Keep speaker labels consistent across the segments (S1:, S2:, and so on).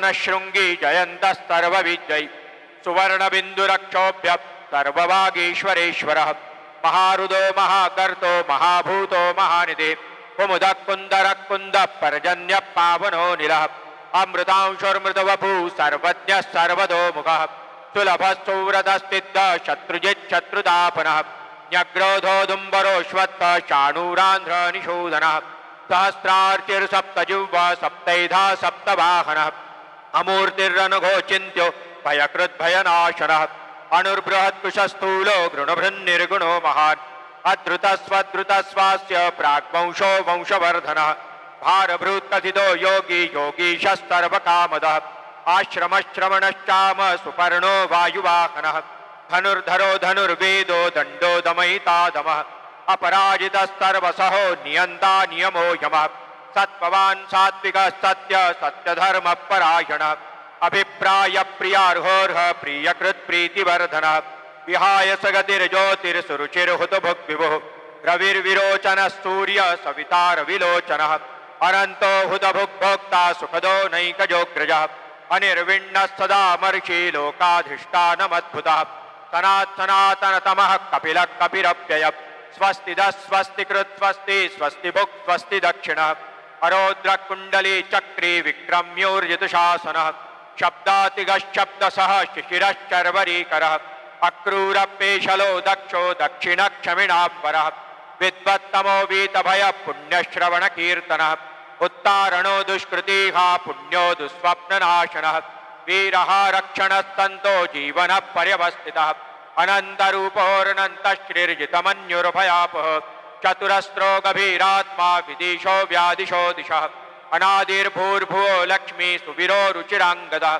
S1: शृंगी जयन्तस्तर्वविजय सुवर्णबिन्दुरक्षोभ्य सर्ववागीश्वरेश्वरः महारुदो महाकर्तो महाभूतो महानिधे कुमुदकुन्दरकुन्दः पर्जन्यः पावनो निलः अमृतांशोर्मृतवपु सर्वज्ञः सर्वतोमुखः सुलभः सुव्रतस्थितः शत्रुजिच्छत्रुतापनः न्यग्रोधोदुम्बरोऽश्वत्थः शाणूरान्ध्रनिषूदनः सहस्रार्चिर्सप्तजिह्वा सप्तैधा सप्तवाहनः अमूर्तिरनुघोचिन्त्यो भयकृद्भयनाशनः अणुर्बृहत्कुशस्थूलो गृणभृन्निर्गुणो महान् अद्रुतस्वद्रुतस्वास्य प्राग्वंशो वंशवर्धनः भारभृत्कथितो योगी योगीशस्तर्वकामदः आश्रमश्रवणश्चाम सुपर्णो वायुवाहनः धनुर्धरो धनुर्वेदो दण्डो दमयितादमः अपराजितस्तर्वसहो नियन्ता नियमो यमः सत्त्ववान् सात्विकः सत्य सत्यधर्मपरायणः अभिप्राय प्रियार्होर्ह प्रियकृत् प्रीतिवर्धनः विहाय सगतिर्ज्योतिर्सुरुचिर्हुतभुग्विभुः रविर्विरोचनः सूर्य सवितारविलोचनः अनन्तो हुतभुग्भोक्ता सुखदो नैकजोग्रजः अनिर्विण्णः सदा मर्षि लोकाधिष्ठानमद्भुतः सनातनतमः कपिलः कपिरव्ययः स्वस्तिदः स्वस्तिकृत् स्वस्ति स्वस्तिभुक् स्वस्ति दक्षिणः अरोद्रकुण्डली चक्री विक्रम्योर्जितुशासनः शब्दातिगशब्दसः शिशिरश्चर्वरीकरः अक्रूरपेशलो दक्षो दक्षिणक्षमिणाम्बरः विद्वत्तमो वीतभयः पुण्यश्रवणकीर्तनः उत्तारणो दुष्कृतिः पुण्यो दुःस्वप्ननाशनः वीरः रक्षणस्तन्तो जीवनः पर्यवस्थितः अनन्तरूपोरनन्तश्रीर्जितमन्युर्भयापः चतुरस्रो गभीरात्मा विदिशो व्यादिशो दिशः अनादिर्भूर्भुवो लक्ष्मी सुवीरो रुचिराङ्गदः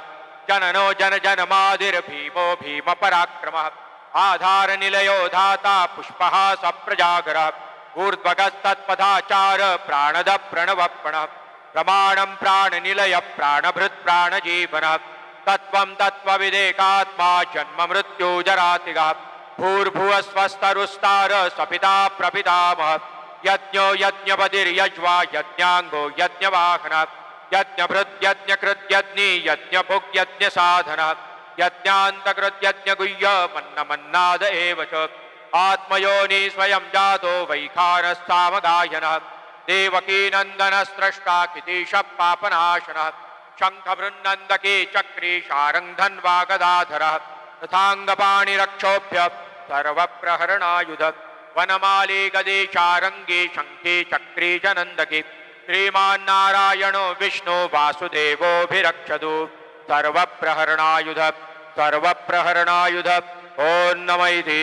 S1: जननो जनजनमादिर्भीमो भीमपराक्रमः आधारनिलयो धाता पुष्पः सप्रजागरः ऊर्ध्वगस्तत्पथाचार प्राणद प्रणवप्रणः प्रमाणं प्राणनिलय प्राणभृत् प्राणजीवनः तत्त्वं तत्त्वविदेकात्मा जन्ममृत्युजरातिगः भूर्भुवस्वस्तरुस्तार सपिता प्रपितामहः यज्ञो यज्ञपतिर्यज्वा यज्ञाङ्गो यज्ञवाहनः यज्ञभृद्यज्ञकृद्यज्ञी यज्ञभुग्यज्ञसाधनः यज्ञान्तकृद्यज्ञगुह्य मन्नमन्नाद एव च आत्मयोनि स्वयं जातो वैखानस्सामगायनः देवकीनन्दनस्रष्टा कितीशः पापनाशनः शङ्खभृन्नन्दकी चक्री शारङ्गधन्वागदाधरः रथाङ्गपाणिरक्षोभ्य सर्वप्रहरणायुध वनमाली गदी शारङ्गी शङ्खी चक्री च नन्दकी श्रीमान्नारायणो विष्णु वासुदेवोऽभिरक्षतु सर्वप्रहरणायुध सर्वप्रहरणायुध ॐ नमः इति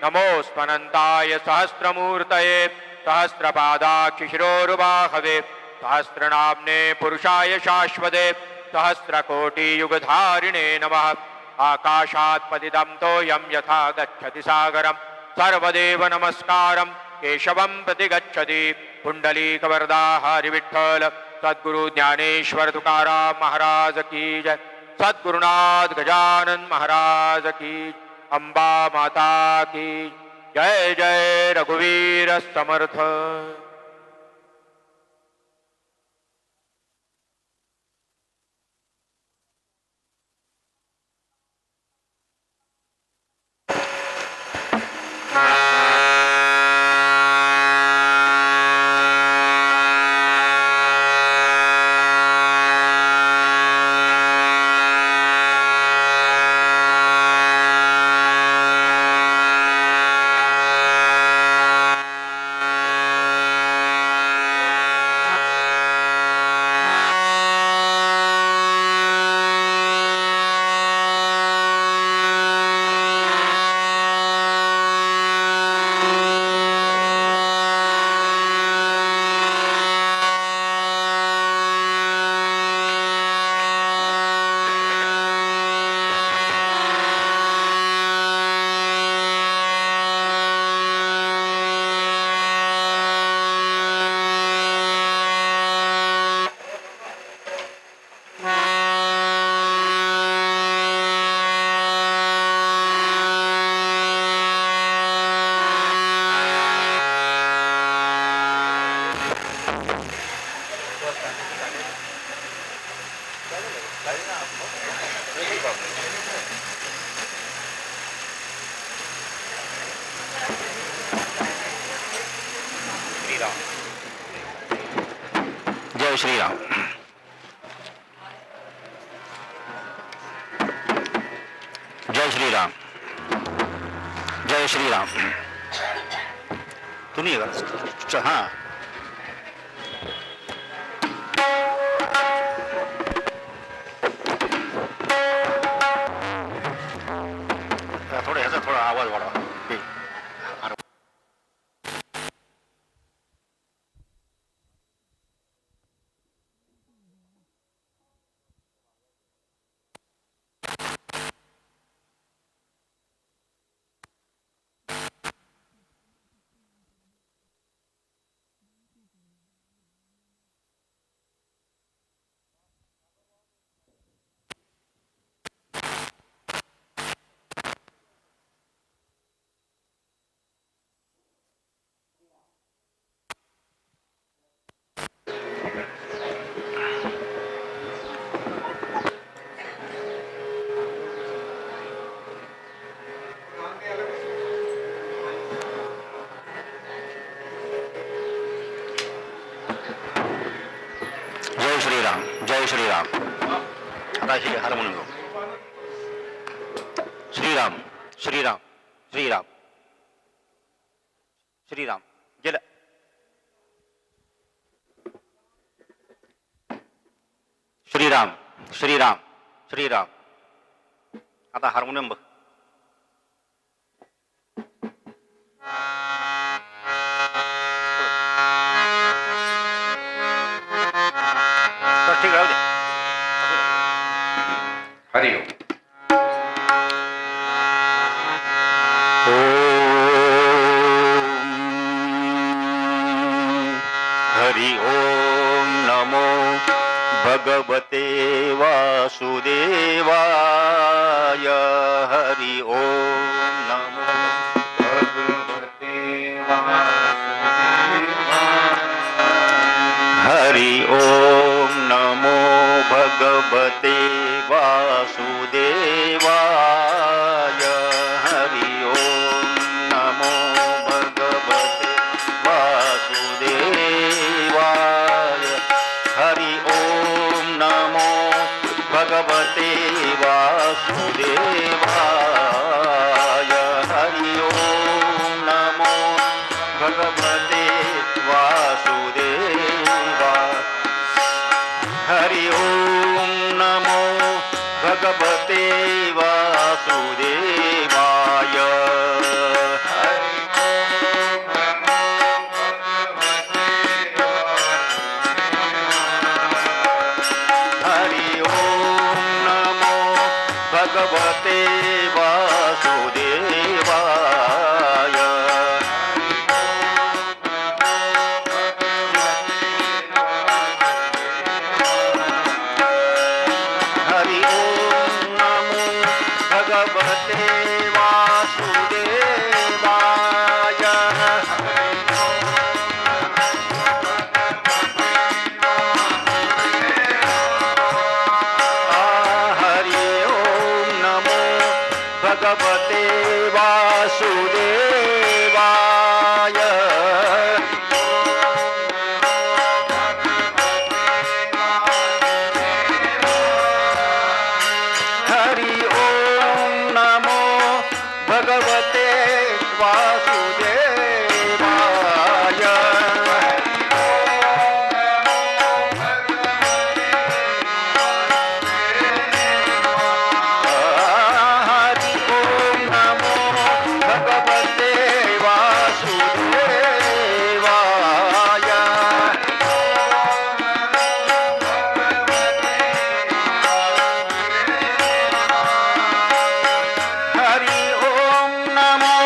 S1: नमोऽस्मनन्ताय सहस्रमूर्तये सहस्रपादाक्षिशिरोरुबाहवे सहस्रनाम्ने पुरुषाय शाश्वते सहस्रकोटियुगधारिणे नमः आकाशात् पतितं तोयं यथा गच्छति सागरं सर्वदेव नमस्कारं केशवं प्रति गच्छति पुण्डलीकवरदा हरिविठ्ठल सद्गुरु ज्ञानेश्वर तुकाराम महाराज की जय सद्गुरुनाथ गजानन महाराज की अम्बा माता की जय जय रघुवीर समर्थ।
S2: जय श्रीराम. जय श्रीराम. जय श्रीराम. तुम्ही हां थोडं ह्याचा थोडा आवाज वाढवा. जय श्रीराम. जय श्रीराम. आता हार्मोनियम श्रीराम श्रीराम श्रीराम श्रीराम गेलं. श्रीराम श्रीराम श्रीराम. आता हार्मोनियम बघ. ठीक आहे.
S1: हरि ओम.
S2: हरि ओम नमो भगवते वासुदेवाय. हरि ओम नमो भगवते हरि ओम नमो भगवते वासुदेवाय. हरि ओम नमो भगवते वासुदेवाय. हरि ओम नमो भगवते वासुदेवाय. हरि ओम नमो भगवते वासुदेवाय. हरि ओम नमो भगवते वासुदेवाय. हरि ओम नमो भगवते वासुदेवाय. हरि ओम नमो भगवते वासुदेवाय. हरि ओम नमो भगवते वासुदेवाय. हरि ओम नमो भगवते वासुदेवाय. हरि ओम नमो भगवते वासुदेवाय. हरि ओम नमो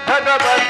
S2: भगवते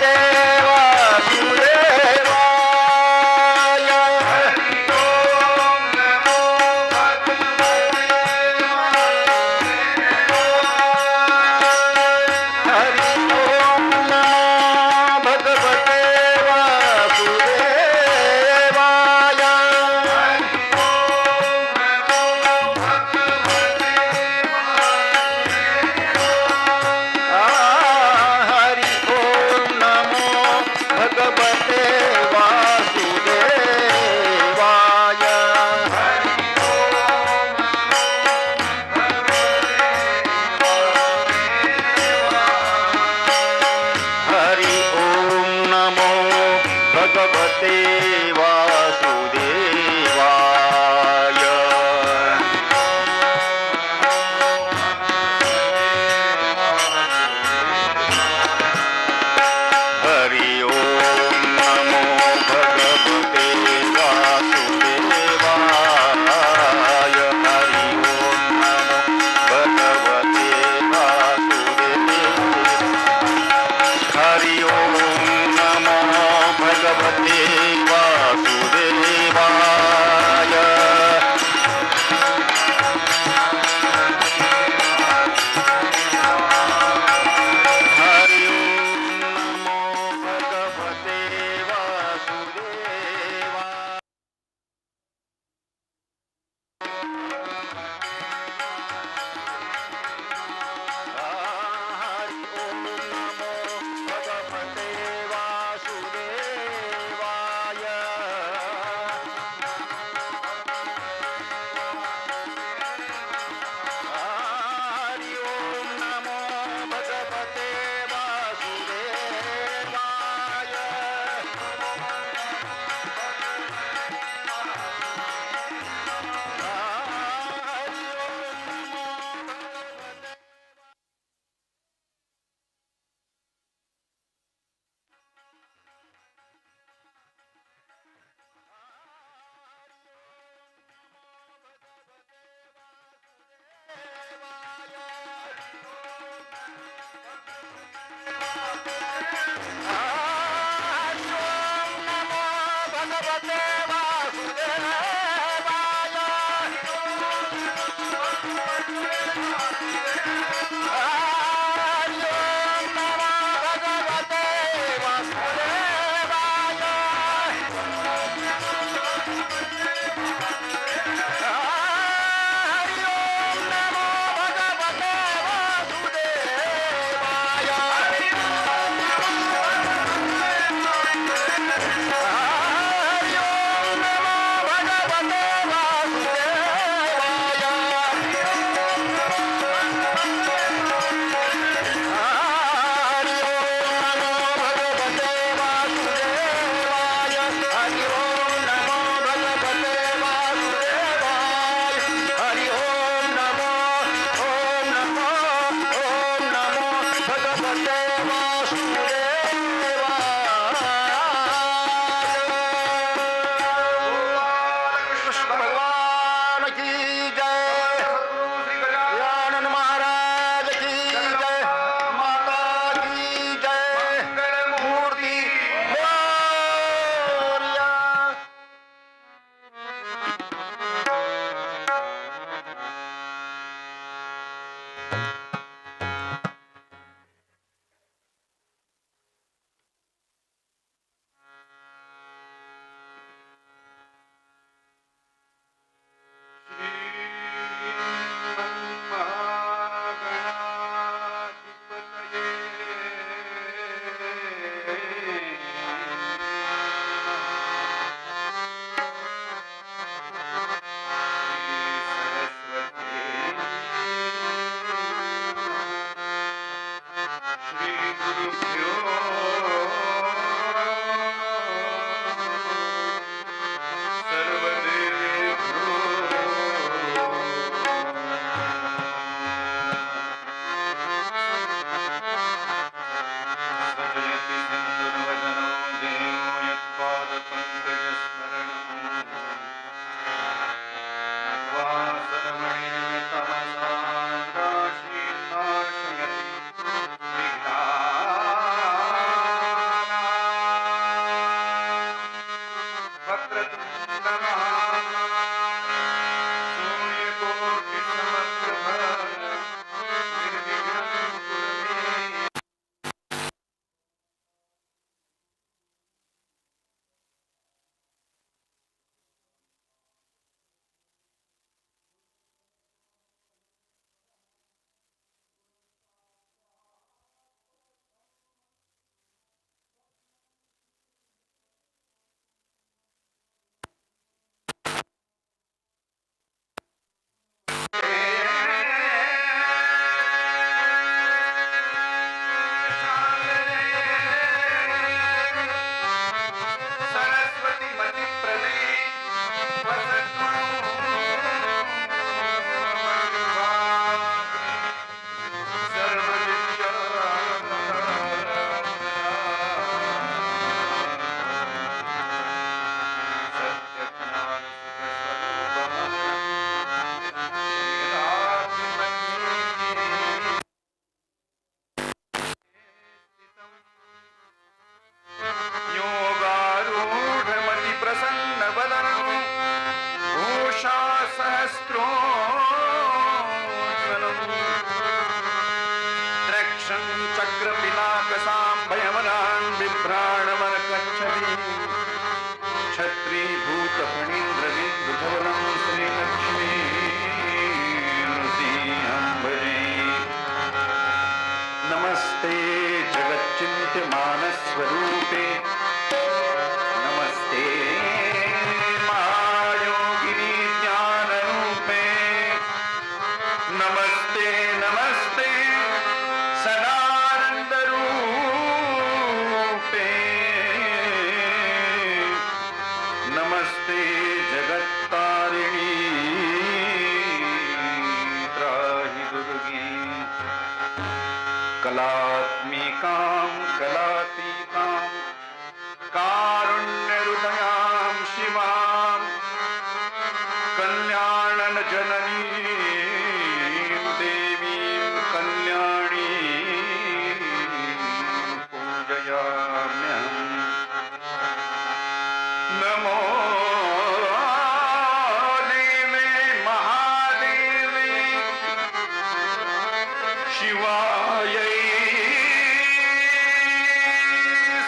S3: शिवायै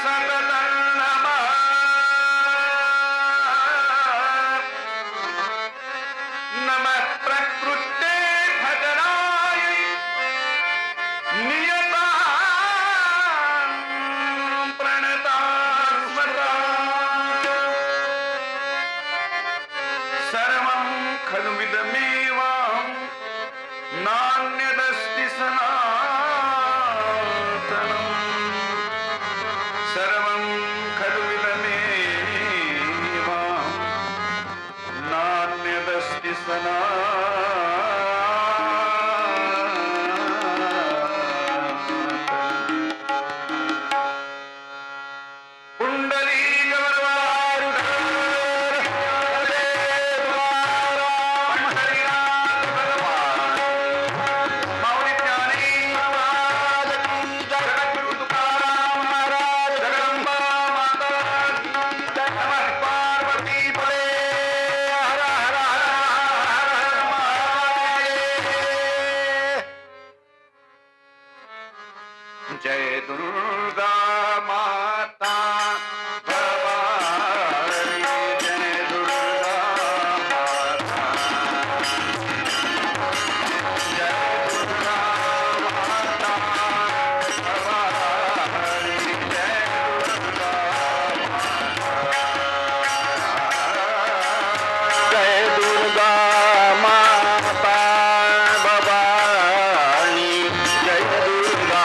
S3: सततं नमः नमः प्रकृते भद्रायै नियतां प्रणतास्मताम् सर्वं खलु विदमेवां नान्यदस्ति सनातनम् सर्वं खलु विदमेवां नान्यदस्ति जय दुर्गा माता भवानी जय दुर्गा माता जय दुर्गा माता भवानी जय दुर्गा जय दुर्गा माता भवानी जय दुर्गा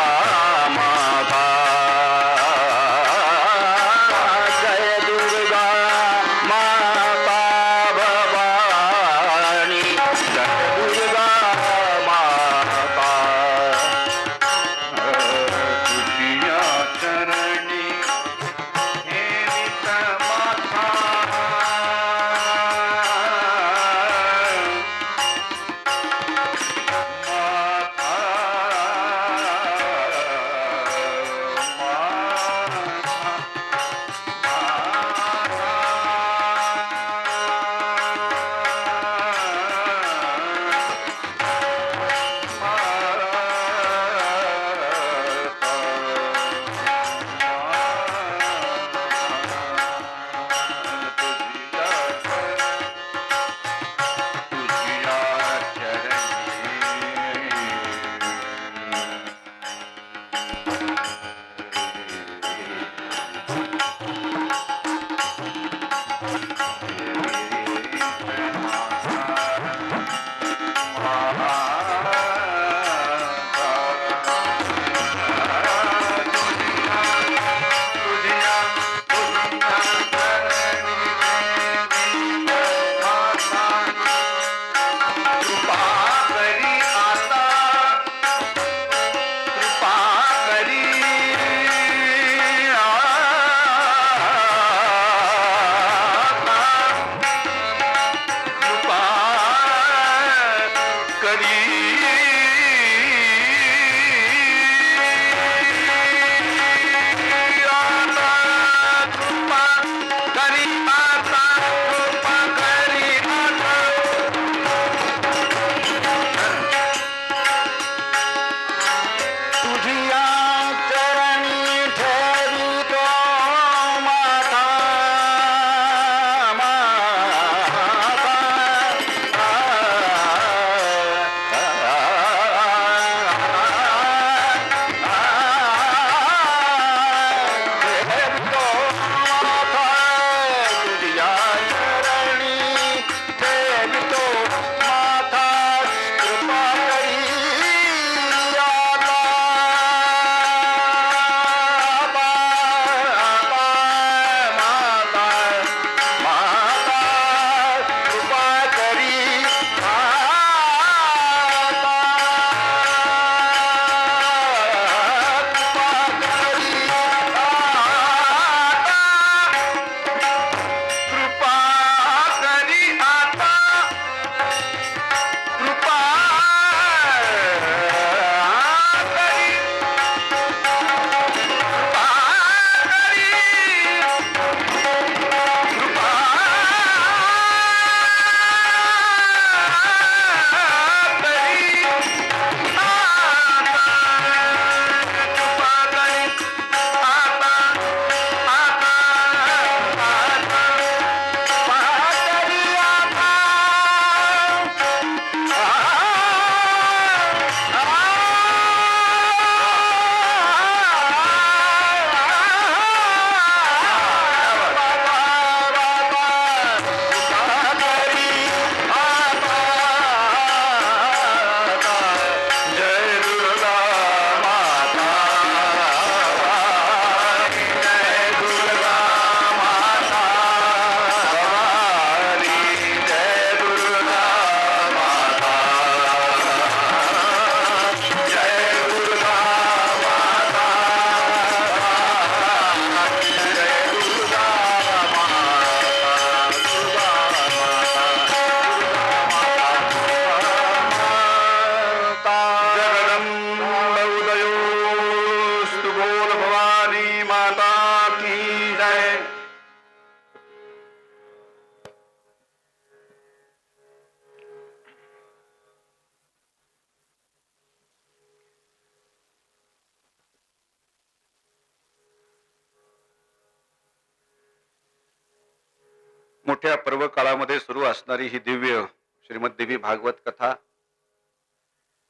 S4: मोठ्या पर्व काळामध्ये सुरू असणारी ही दिव्य श्रीमद देवी भागवत कथा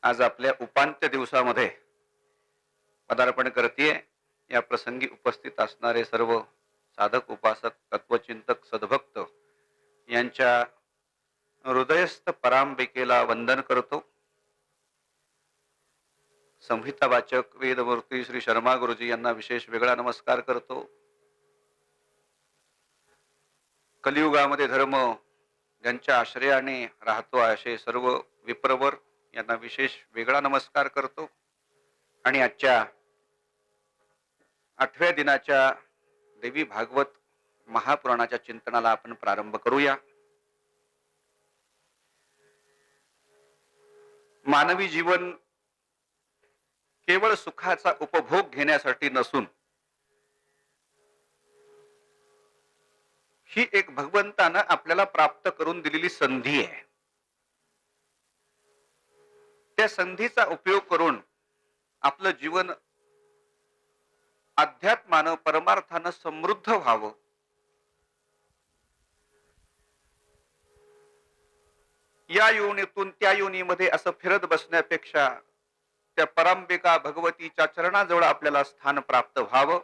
S4: आज आपल्या उपांत्य दिवसामध्ये पदार्पण करते. या प्रसंगी उपस्थित असणारे सर्व साधक, उपासक, तत्वचिंतक, सद्भक्त यांच्या हृदयस्थ परांबिकेला वंदन करतो. संहिता वाचक वेदमूर्ती श्री शर्मा गुरुजी यांना विशेष वेगळा नमस्कार करतो. कलियुगामध्ये धर्म ज्यांच्या आश्रयाने राहतो असे सर्व विप्रवर यांना विशेष वेगळा नमस्कार करतो. आणि आजच्या 8व्या दिनाच्या देवी भागवत महापुराणाच्या चिंतनाला आपण प्रारंभ करूया. मानवी जीवन केवळ सुखाचा उपभोग घेण्यासाठी नसून ही एक भगवंतानं आपल्याला प्राप्त करून दिलेली संधी आहे. त्या संधीचा उपयोग करून आपलं जीवन अध्यात्मानं, परमार्थानं समृद्ध व्हावं, या योनीतून त्या योनीमध्ये असं फिरत बसण्यापेक्षा त्या परांबिका भगवतीच्या चरणाजवळ आपल्याला स्थान प्राप्त व्हावं,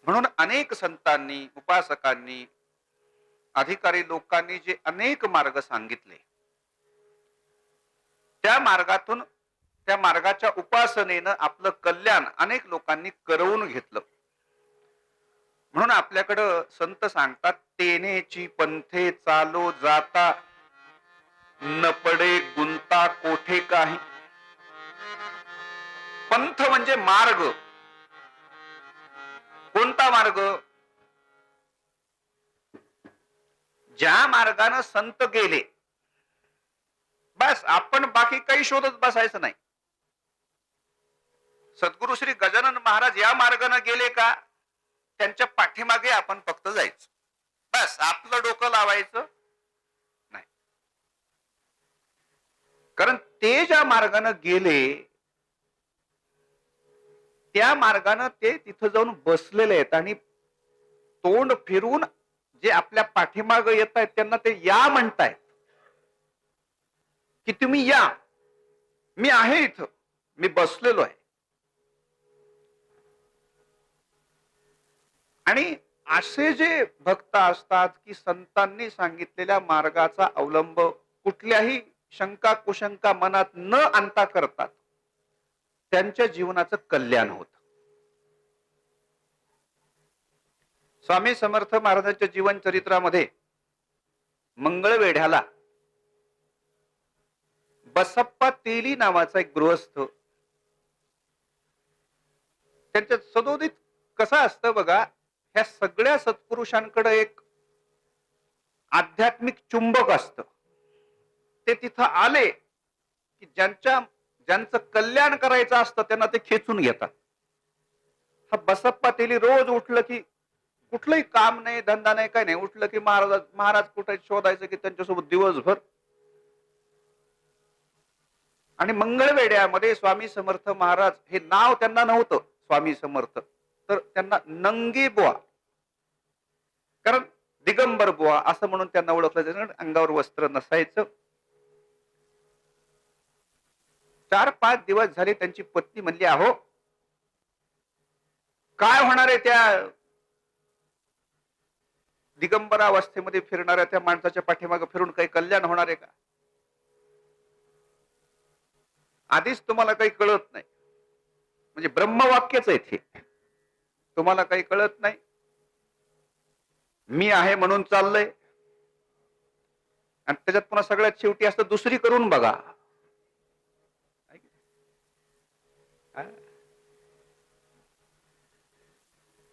S4: म्हणून अनेक संतांनी, उपासकांनी, अधिकारी लोकांनी जे अनेक मार्ग सांगितले, त्या मार्गातून, त्या मार्गाच्या उपासनेनं आपलं कल्याण अनेक लोकांनी करवून घेतलं. म्हणून आपल्याकडं संत सांगतात, तेनेची पंथे चालो जाता, न पडे गुंता कोठे काही. पंथ म्हणजे मार्ग. कोणता मार्ग? ज्या मार्गाने संत गेले, बस आपण बाकी काही शोधत बसायचं नाही. सद्गुरु श्री गजानन महाराज या मार्गाने गेले का, त्यांच्या पाठीमागे आपण फक्त जायचं, बस आपलं डोकं लावायचं नाही. कारण ते ज्या मार्गाने गेले, त्या मार्गाने ते तिथं जाऊन बसलेले आहेत आणि तोंड फिरून जे आपल्या पाठीमागे येत आहेत त्यांना ते या म्हणतायत की तुम्ही या, मी आहे इथं, मी बसलेलो आहे. आणि असे जे भक्त असतात की संतांनी सांगितलेल्या मार्गाचा अवलंब कुठल्याही शंका कुशंका मनात न आणता करतात, त्यांच्या जीवनाचं कल्याण होत. स्वामी समर्थ महाराजांच्या जीवन चरित्रामध्ये मंगळवेढ्याला बसप्पा तेली नावाचा एक गृहस्थ, त्यांच्या सदोदित कसं असतं बघा, ह्या सगळ्या सत्पुरुषांकडे एक आध्यात्मिक चुंबक असतं. ते तिथं आले की ज्यांचं कल्याण करायचं असतं त्यांना ते खेचून घेतात. हा बसप्पा तेली रोज उठलं की, कुठलंही काम नाही, धंदा नाही, काय नाही, उठलं की महाराज कुठे शोधायचं की त्यांच्यासोबत दिवसभर. आणि मंगळवेढ्यामध्ये स्वामी समर्थ महाराज हे नाव त्यांना नव्हतं स्वामी समर्थ, तर त्यांना नंगे बुवा, कारण दिगंबर बुवा असं म्हणून त्यांना ओळखलं जायचं. अंगावर वस्त्र नसायचं. 4-5 दिवस झाले त्यांची पत्नी म्हणली, अहो काय होणार आहे त्या दिगंबरावस्थेमध्ये फिरणाऱ्या त्या माणसाच्या पाठीमागे फिरून काही कल्याण होणार आहे का? आधीच तुम्हाला काही कळत नाही, म्हणजे ब्रह्मवाक्यच आहे ते, तुम्हाला काही कळत नाही, मी आहे म्हणून चाललंय. आणि त्याच्यात पुन्हा सगळ्यात शेवटी असतं दुसरी करून बघा.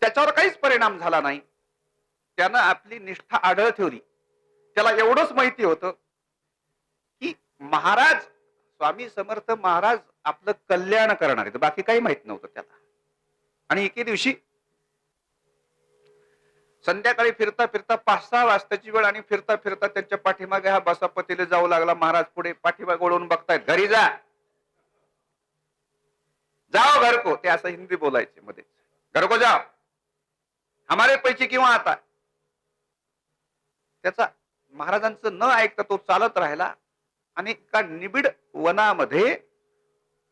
S4: त्याच्यावर काहीच परिणाम झाला नाही. त्यानं आपली निष्ठा आढळ ठेवली. त्याला एवढंच माहिती होतं की महाराज, स्वामी समर्थ महाराज आपलं कल्याण करणार आहेत, बाकी काही माहित नव्हतं त्याला. आणि एके दिवशी संध्याकाळी फिरता फिरता 5-6 वाजताची वेळ, आणि फिरता फिरता त्यांच्या पाठीमागे हा बसप्पा तेली जाऊ लागला. महाराज पुढे पाठीमागे वळून बघतायत, घरी जा, जाओ घर को, ते असं हिंदी बोलायचे मध्ये, घर को जाओ. हमारे पैसे क्यों आता? त्याचा महाराजांचं न ऐकता तो चालत राहिला आणि एका निबिड वनामध्ये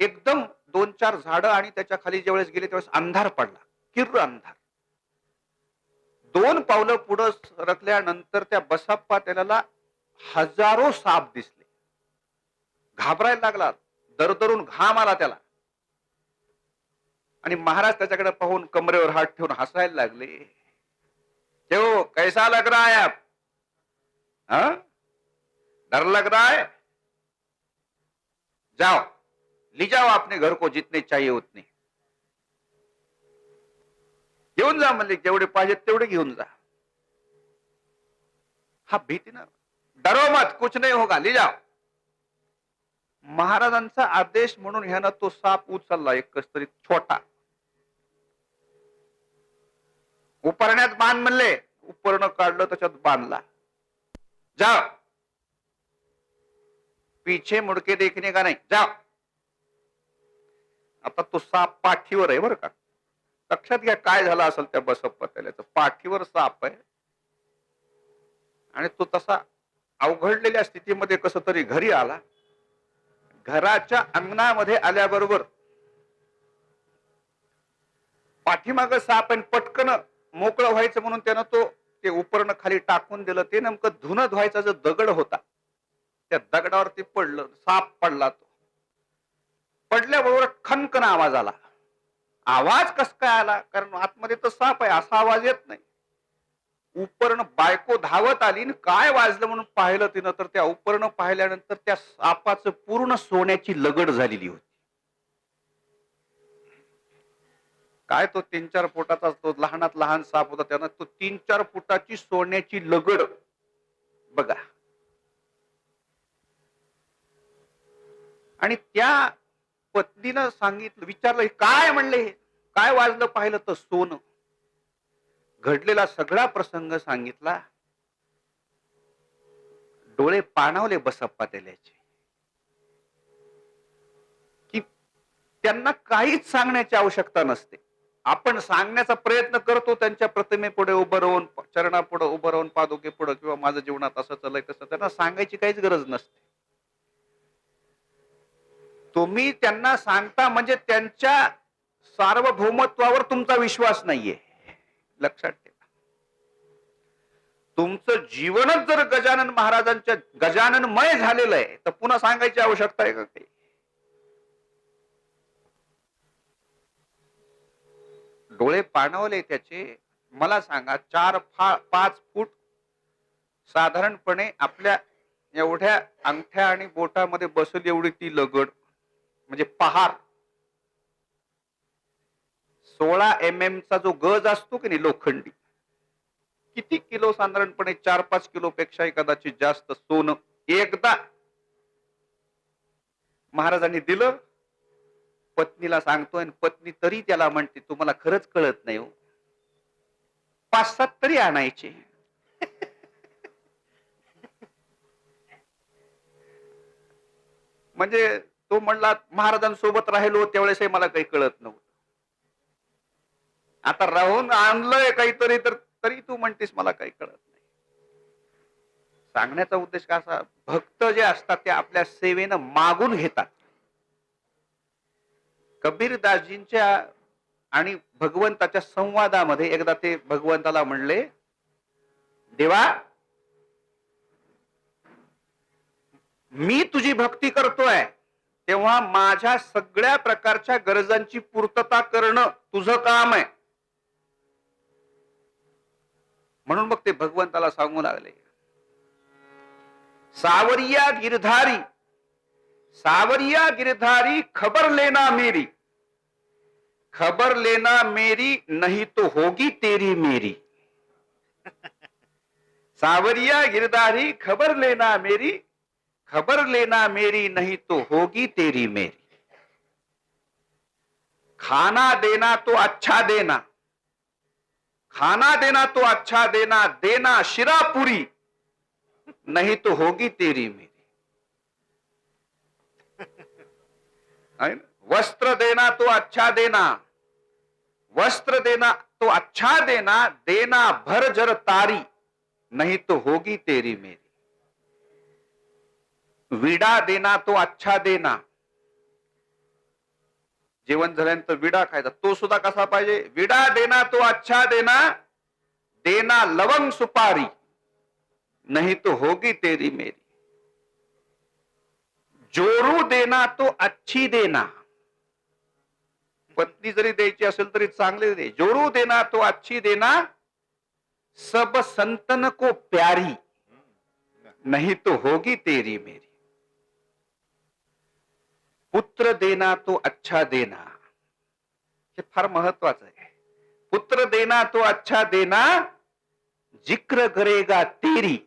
S4: एकदम 2-4 झाडं आणि त्याच्या खाली ज्यावेळेस गेले त्यावेळेस अंधार पडला, किर्र अंधार. 2 पावलं पुढं सरकल्यानंतर त्या बसप्पा त्याला हजारो साप दिसले. घाबरायला लागला, दरदरून घाम आला त्याला. आणि महाराज त्याच्याकडे पाहून कमरेवर हात ठेवून हसायला लागले. क्यों, कैसा लग रहा है आप? हाँ? डर लग रहा है? जाओ, ले जाओ अपने घर को, जितने चाहिए उतने घेऊन जा. म्हणले जेवढे पाहिजेत तेवढे घेऊन जा. हा भीतीनं, डरो मत, कुछ नहीं होगा, ले जाओ. महाराजांचा आदेश म्हणून ह्यानं तो साप उचलला, एक तरी छोटा. उपरण्यात बांध म्हणले, उपरण काढलं, त्याच्यात बांधला. जाओ, पीछे मुडके देखने का नाही, जाओ. आता तो साप पाठीवर आहे बरं का. लक्षात घ्या काय झालं असेल त्या बसप्पा त्याला. पाठीवर साप आहे आणि तो तसा अवघडलेल्या स्थितीमध्ये कस तरी घरी आला. घराच्या अंगणामध्ये आल्याबरोबर पाठीमाग साप आणि पटकन मोकळं व्हायचं म्हणून त्यानं ते उपरण खाली टाकून दिलं. ते नेमकं धुणं धुवायचा जो दगड होता त्या दगडावरती पडलं, साप पडला. तो पडल्याबरोबर खनखन आवाज आला. आवाज कस काय आला? कारण आतमध्ये तर साप आहे, असा आवाज येत नाही. उपरण बायको धावत आली, काय वाजलं म्हणून पाहिलं तिनं, तर त्या उपरण पाहिल्यानंतर त्या सापाचं पूर्ण सोन्याची लगड झालेली होती. काय तो 3-4 फुटाचा तो लहानात लहान साप होता, त्यानं तो 3-4 फुटाची सोन्याची लगड बघा. आणि त्या पत्नीनं सांगितलं, विचारलं काय म्हणले, काय वाजलं? पाहिलं तर सोनं. घडलेला सगळा प्रसंग सांगितला. डोळे पाणावले बसप्पा त्याल्याचे, की त्यांना काहीच सांगण्याची आवश्यकता नसते. आपण सांगण्याचा प्रयत्न करतो त्यांच्या प्रतिमेपुढे उभं राहून, चरणापुढे उभं राहून, पादुके पुढे, किंवा माझं जीवनात असं चाललंय तसं. त्यांना सांगायची काहीच गरज नसते. तुम्ही त्यांना सांगता म्हणजे त्यांच्या सार्वभौमत्वावर तुमचा विश्वास नाहीये. लक्षात ठेवा. तुमचं जीवनच जर गजानन महाराजांच्या गजाननमय झालेलं आहे तर पुन्हा सांगायची आवश्यकता आहे का काही? डोळे पाणावले त्याचे. मला सांगा, 4-5 फूट साधारणपणे आपल्या एवढ्या अंगठ्या आणि बोटामध्ये बसेल एवढी ती लगड, म्हणजे पहार. 16 mm चा जो गज असतो की नाही लोखंडी, किती किलो? साधारणपणे 4-5 किलो पेक्षाही कदाचित जास्त सोनं एकदा महाराजांनी दिलं. पत्नीला सांगतोय, पत्नी तरी त्याला म्हणते, तुम्हाला खरंच कळत नाही हो, 5-7 तरी आणायचे. म्हणजे तो म्हणला, महाराजांसोबत राहिलो त्यावेळेस मला काही कळत नव्हतं, आता राहून आणलंय काहीतरी तर तरी तू म्हणतेस मला काही कळत नाही. सांगण्याचा उद्देश कसा, भक्त जे असतात ते आपल्या सेवेनं मागून घेतात. कबीरदासजींच्या आणि भगवंताच्या संवादामध्ये एकदा ते भगवंताला म्हणले, देवा मी तुझी भक्ती करतोय तेव्हा माझ्या सगळ्या प्रकारच्या गरजांची पूर्तता करणं तुझं काम आहे. म्हणून मग ते भगवंताला सांगू लागले, सावरिया गिरधारी, सावरिया गिरधारी खबर लेना मेरी, खबर लेना मेरी नहीं तो होगी तेरी मेरी. सावरिया गिरधारी खबर लेना मेरी, खबर लेना मेरी नहीं तो होगी तेरी मेरी. खाना देना तो अच्छा देना, खाना देना तो अच्छा देना, देना शिरापुरी नहीं तो होगी तेरी मेरी. वस्त्र देना तो अच्छा देना, वस्त्र देना तो अच्छा देना, देना भर जर तारी, नहीं तो होगी तेरी मेरी. विडा देना तो अच्छा देना. जेवण झाल्यानंतर विडा खायचा, तो सुद्धा कसा पाहिजे? विडा देना तो अच्छा देना, देना लवंग सुपारी, नहीं तो होगी तेरी मेरी. जोरू देना तो अच्छी देना. पत्नी जरी द्यायची असेल तरी चांगले दे. जोरू देना तो अच्छी देना, सब संतन को प्यारी, नहीं तो होगी तेरी मेरी. पुत्र देना तो अच्छा देना, हे फार महत्वाचं आहे. पुत्र देना तो अच्छा देना, जिक्र करेगा तेरी,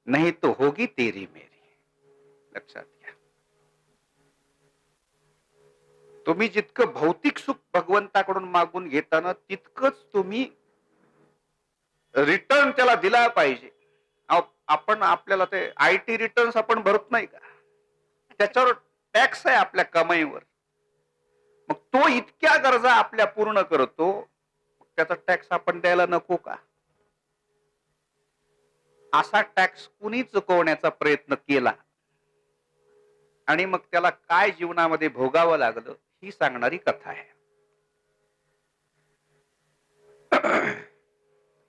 S4: नहीं तो होगी तेरी मेरी. लक्षात घ्या. तुम्ही जितकं भौतिक सुख भगवंताकडून मागून घेताना तितकंच तुम्ही रिटर्न त्याला दिला पाहिजे. आपण आपल्याला ते IT रिटर्न्स आपण भरत नाही का? त्याच्यावर टॅक्स आहे आपल्या कमाईवर. मग तो इतक्या गरजा आपल्या पूर्ण करतो, त्याचा टॅक्स आपण द्यायला नको का? असा टॅक्स कुणी चुकवण्याचा प्रयत्न केला आणि मग त्याला काय जीवनामध्ये भोगावं लागलं, ही सांगणारी कथा आहे.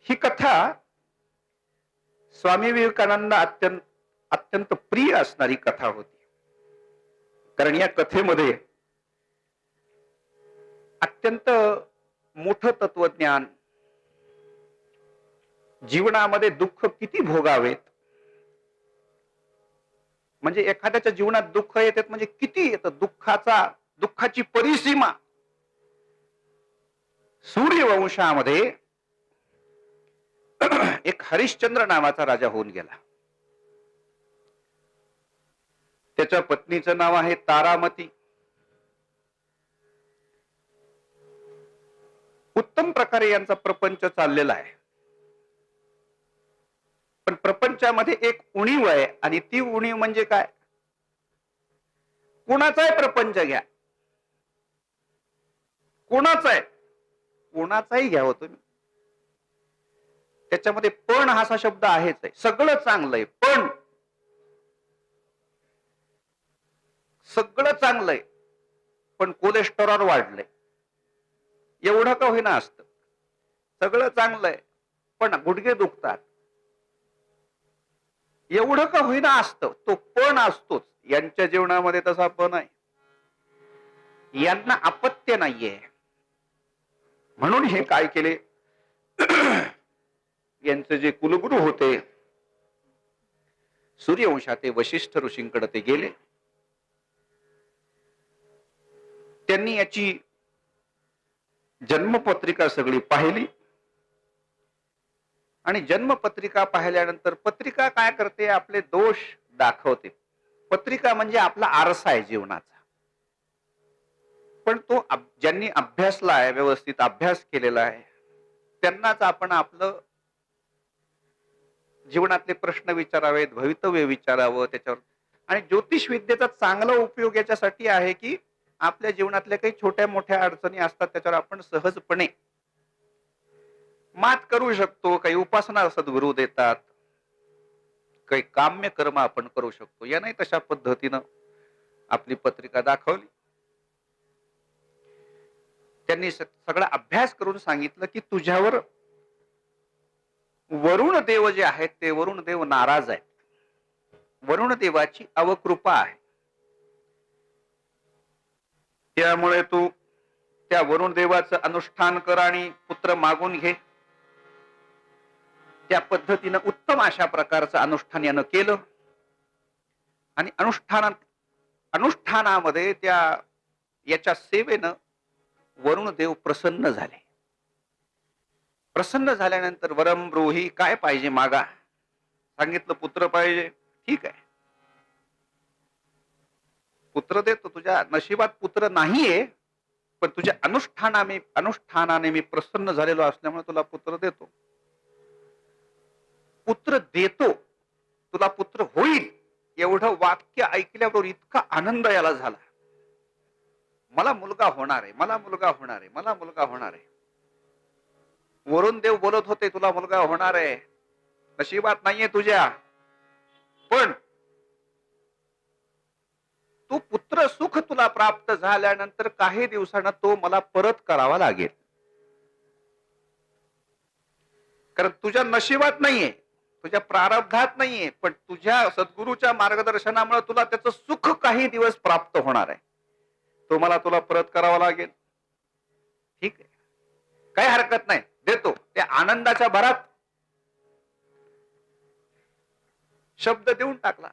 S4: ही कथा स्वामी विवेकानंद अत्यंत प्रिय असणारी कथा होती. कारण या कथेमध्ये अत्यंत मोठं तत्वज्ञान, जीवनामध्ये दुःख किती भोगावेत, म्हणजे एखाद्याच्या जीवनात दुःख येतात म्हणजे किती येतं, दुःखाची परिसीमा. सूर्यवंशामध्ये एक हरिश्चंद्र नावाचा राजा होऊन गेला. त्याच्या पत्नीचं नाव आहे तारामती. उत्तम प्रकारे यांचा प्रपंच चाललेला आहे. पण प्रपंचामध्ये एक उणीव आहे, आणि ती उणीव म्हणजे काय? कोणाचाही प्रपंच घ्या, कोणाचाही घ्यावं तुम्ही, त्याच्यामध्ये पण हा शब्द आहेच आहे. सगळं चांगलंय, पण सगळं चांगलंय पण कोलेस्टेरॉल वाढलंय, एवढं का होईना असतं. सगळं चांगलंय पण गुडघे दुखतात, एवढं का होईना असतं. तो पण असतोच. यांच्या जीवनामध्ये तसा पण आहे. यांना अपत्य नाहीये. म्हणून हे काय केले, यांचे जे कुलगुरू होते सूर्यवंशाचे वशिष्ठ ऋषींकडे ते गेले. त्यांनी याची जन्मपत्रिका सगळी पाहिली, आणि जन्मपत्रिका पाहिल्यानंतर पत्रिका काय करते, आपले दोष दाखवते. पत्रिका म्हणजे आपला आरसा आहे जीवनाचा. पण तो ज्यांनी अभ्यासला आहे, व्यवस्थित अभ्यास केलेला आहे, त्यांनाच आपण आपलं जीवनातले प्रश्न विचारावेत, भवितव्य विचारावं त्याच्यावर. आणि ज्योतिष विद्येचा चांगला उपयोग याच्यासाठी आहे की आपल्या जीवनातल्या काही छोट्या मोठ्या अडचणी असतात, त्याच्यावर आपण सहजपणे मात करू शकतो. काही उपासना सद्गुरू देतात, काही काम्य कर्म आपण करू शकतो. या नाही तशा पद्धतीनं आपली पत्रिका दाखवली. त्यांनी सगळा अभ्यास करून सांगितलं की तुझ्यावर वरुण देव जे आहेत ते वरुण देव नाराज आहेत. वरुण देवाची अवकृपा आहे. त्यामुळे तू त्या वरुण देवाचं अनुष्ठान कर आणि पुत्र मागून घे. त्या पद्धतीनं उत्तम अशा प्रकारचं अनुष्ठान यानं केलं. आणि अनुष्ठानामध्ये याच्या सेवेनं वरुण देव प्रसन्न झाले. प्रसन्न झाल्यानंतर वरम ब्रूही, काय पाहिजे मागा. सांगितलं पुत्र पाहिजे, ठीक आहे पुत्र देतो. तुझ्या नशिबात पुत्र नाहीये, पण तुझ्या अनुष्ठानाने मी प्रसन्न झालेलो असल्यामुळे तुला पुत्र देतो. पुत्र देतो, तुला पुत्र होईल, एवढं वाक्य ऐकल्याबरोबर इतका आनंद याला झाला. मला मुलगा होणार आहे, मला मुलगा होणार आहे, मला मुलगा होणार आहे. वरुण देव बोलत होते तुला मुलगा होणार आहे, नशिबात नाहीये तुझ्या, पण तू पुत्र सुख तुला प्राप्त झाल्यानंतर काही दिवसांना तो मला परत करावा लागेल, कारण तुझ्या नशिबात नाहीये, तुझ्या प्रारब्धात नाहीये, पण तुझ्या सद्गुरूच्या मार्गदर्शनामुळे तुला त्याचं सुख काही दिवस प्राप्त होणार आहे, तो मला तुला परत करावा लागेल. ठीक आहे, काही हरकत नाही, देतो. त्या आनंदाच्या भरात शब्द देऊन टाकला.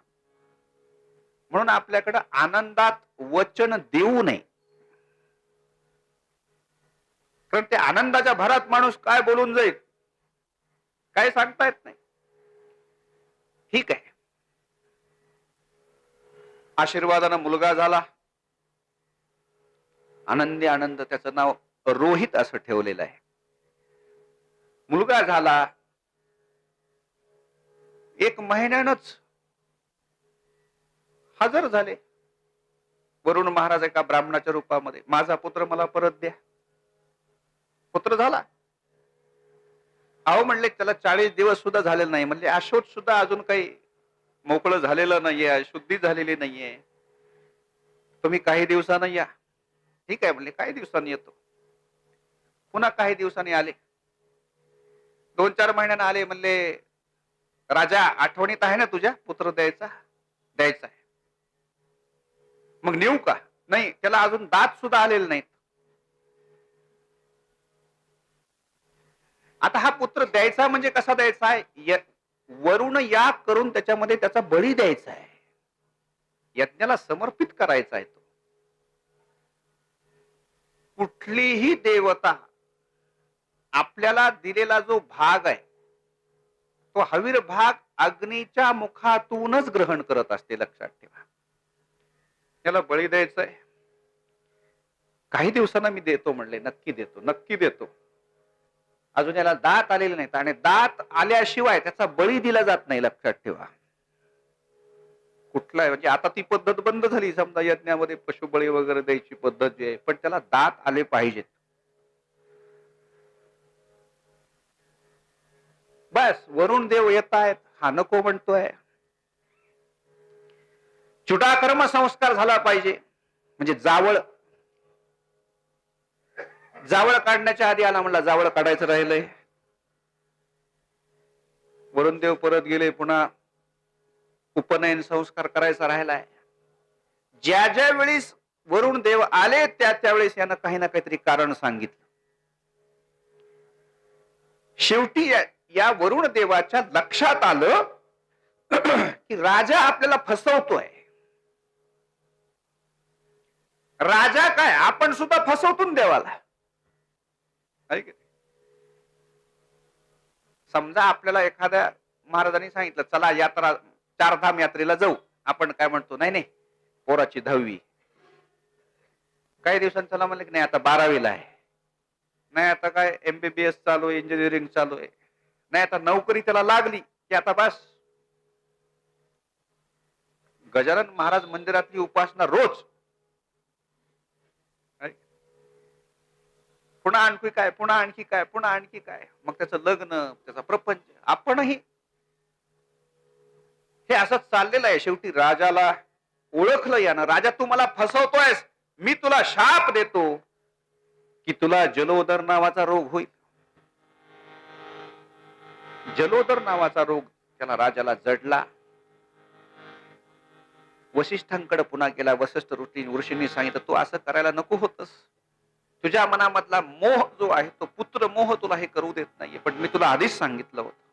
S4: म्हणून आपल्याकडे आनंदात वचन देऊ नये, कारण त्या आनंदाच्या भरात माणूस काय बोलून जाईल काय सांगता येत नाही. ठीक आहे, आशीर्वादानं मुलगा झाला, आनंदी आनंद, त्याचं नाव रोहित असं ठेवलेलं आहे. मुलगा झाला, 1 महिन्यानंच हजर झाले वरुण महाराज एका ब्राह्मणाच्या रूपामध्ये, माझा पुत्र मला परत द्या. पुत्र झाला. अहो म्हणले त्याला 40 दिवस सुद्धा झालेले नाही, म्हणजे अशोध सुद्धा अजून काही मोकळं झालेलं नाहीये, शुद्धी झालेली नाहीये, तुम्ही काही दिवसांनी या. ठीक आहे म्हणले, काही दिवसांनी येतो. पुन्हा काही दिवसांनी आले, 2-4 महिन्यानं आले. म्हणले राजा आठवणीत आहे ना तुझ्या पुत्र द्यायचा आहे, मग नेऊ का? नाही, त्याला अजून दात सुद्धा आलेले नाहीत. आता हा पुत्र द्यायचा म्हणजे कसा द्यायचा आहे? वरुण याग करून त्याच्यामध्ये त्याचा बळी द्यायचा आहे, यज्ञाला समर्पित करायचा आहे. तो कुठलीही देवता आपल्याला दिलेला जो भाग आहे तो हवीर भाग अग्नीच्या मुखातूनच ग्रहण करत असते, लक्षात ठेवा. त्याला बळी द्यायचा आहे. काही दिवसांना मी देतो म्हणले, नक्की देतो, नक्की देतो. अजून याला दात आलेले नाहीत, आणि दात आल्याशिवाय त्याचा बळी दिला जात नाही, लक्षात ठेवा. कुठला म्हणजे आता ती पद्धत बंद झाली समजा, यज्ञामध्ये पशुबळी वगैरे द्यायची पद्धत जी आहे, पण त्याला दात आले पाहिजेत. बस वरुण देव येत आहेत, हा नको म्हणतोय. चुडाकर्म संस्कार झाला पाहिजे, म्हणजे जावळ काढण्याच्या आधी आला, म्हणला जावळ काढायचं राहिलंय. वरुण देव परत गेले, पुन्हा उपनयन संस्कार करायचा राहिलाय. ज्या ज्या वेळेस वरुण देव आले त्यावेळेस यानं काही ना काहीतरी कारण सांगितलं. शेवटी या वरुण देवाच्या लक्षात आलं की राजा आपल्याला फसवतोय. राजा काय, आपण सुद्धा फसवतो देवाला. समजा आपल्याला एखाद्या महाराजांनी सांगितलं चला यात्रा 4 धाम यात्रेला जाऊ, आपण काय म्हणतो, नाही नाही पोराची 10वी. काही दिवसांनी चला म्हणले की नाही आता 12वीला आहे, नाही आता काय MBBS चालू आहे, इंजिनिअरिंग चालू आहे, नाही आता नोकरी त्याला लागली की आता बस. गजानन महाराज मंदिरातली उपासना रोज, पुन्हा आणखी काय, पुन्हा आणखी काय, पुन्हा आणखी काय, मग त्याचं लग्न, त्याचा प्रपंच. आपणही हे असंच चाललेलं आहे. शेवटी राजाला ओळखलं यानं, राजा तू मला फसवतोयस, मी तुला शाप देतो की तुला जलोदर नावाचा रोग होईल. जलोदर नावाचा रोग त्याला राजाला जडला. वसिष्ठांकडे पुन्हा गेला. वसिष्ठ ऋषींनी सांगितलं तू असं करायला नको होतस, तुझ्या मनामधला मोह जो आहे तो पुत्र मोह तुला हे करू देत नाहीये, पण मी तुला आधीच सांगितलं होतं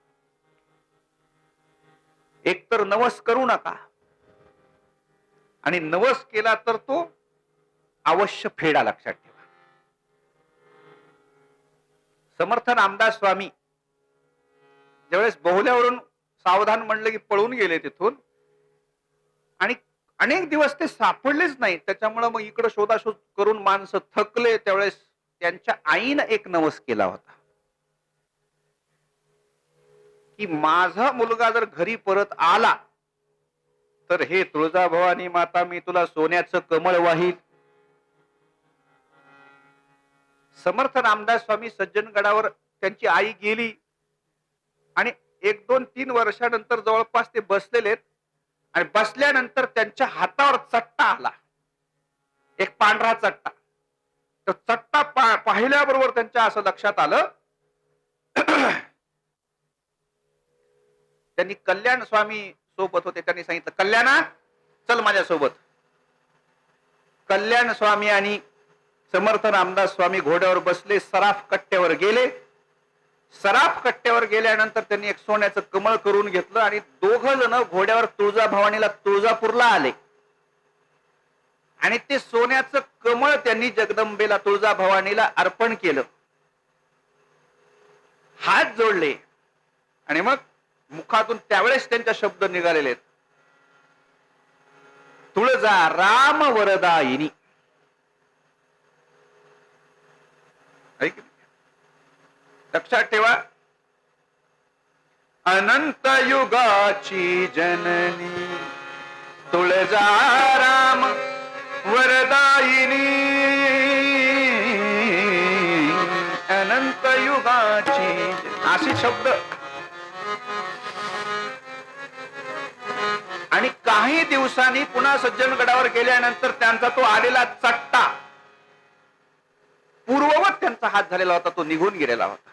S4: एकतर नवस करू नका, आणि नवस केला तर तो अवश्य फेडा, लक्षात ठेवा. समर्थ रामदास स्वामी ज्यावेळेस बोहल्यावरून सावधान म्हणलं की पळून गेले तिथून, आणि अनेक दिवस ते सापडलेच नाही. त्याच्यामुळे मग इकडे शोधाशोध करून माणसं थकले. त्यावेळेस त्यांच्या आईनं एक नवस केला होता की माझा मुलगा जर घरी परत आला तर हे तुळजाभवानी माता मी तुला सोन्याचं कमळ वाहील. समर्थ रामदास स्वामी सज्जनगडावर त्यांची आई गेली आणि 1-2-3 वर्षानंतर जवळपास ते बसलेले आहेत. आणि बसल्यानंतर त्यांच्या हातावर चट्टा आला, एक पांढरा चट्टा. तर चट्टा पाहिल्याबरोबर त्यांच्या असं लक्षात आलं, त्यांनी कल्याण स्वामी सोबत होते, त्यांनी सांगितलं, कल्याणा चल माझ्यासोबत. कल्याण स्वामी आणि समर्थ रामदास स्वामी घोड्यावर बसले, सराफ कट्ट्यावर गेले. सराफ कट्ट्यावर गेल्यानंतर त्यांनी एक सोन्याचं कमळ करून घेतलं आणि दोघ जण घोड्यावर तुळजाभवानीला तुळजापूरला आले. आणि ते सोन्याचं कमळ त्यांनी जगदंबेला तुळजाभवानीला अर्पण केलं, हात जोडले. आणि मग मुखातून त्यावेळेस त्यांच्या शब्द निघालेले आहेत, तुळजा राम वरदायिनी. लक्षात ठेवा, अनंत युगाची जननी तुळजा राम वरदायिनी. अनंत युगाची असे शब्द. आणि काही दिवसांनी पुन्हा सज्जनगडावर गेल्यानंतर त्यांचा तो आलेला चट्टा, पूर्ववत त्यांचा हात झालेला होता, तो निघून गेलेला होता.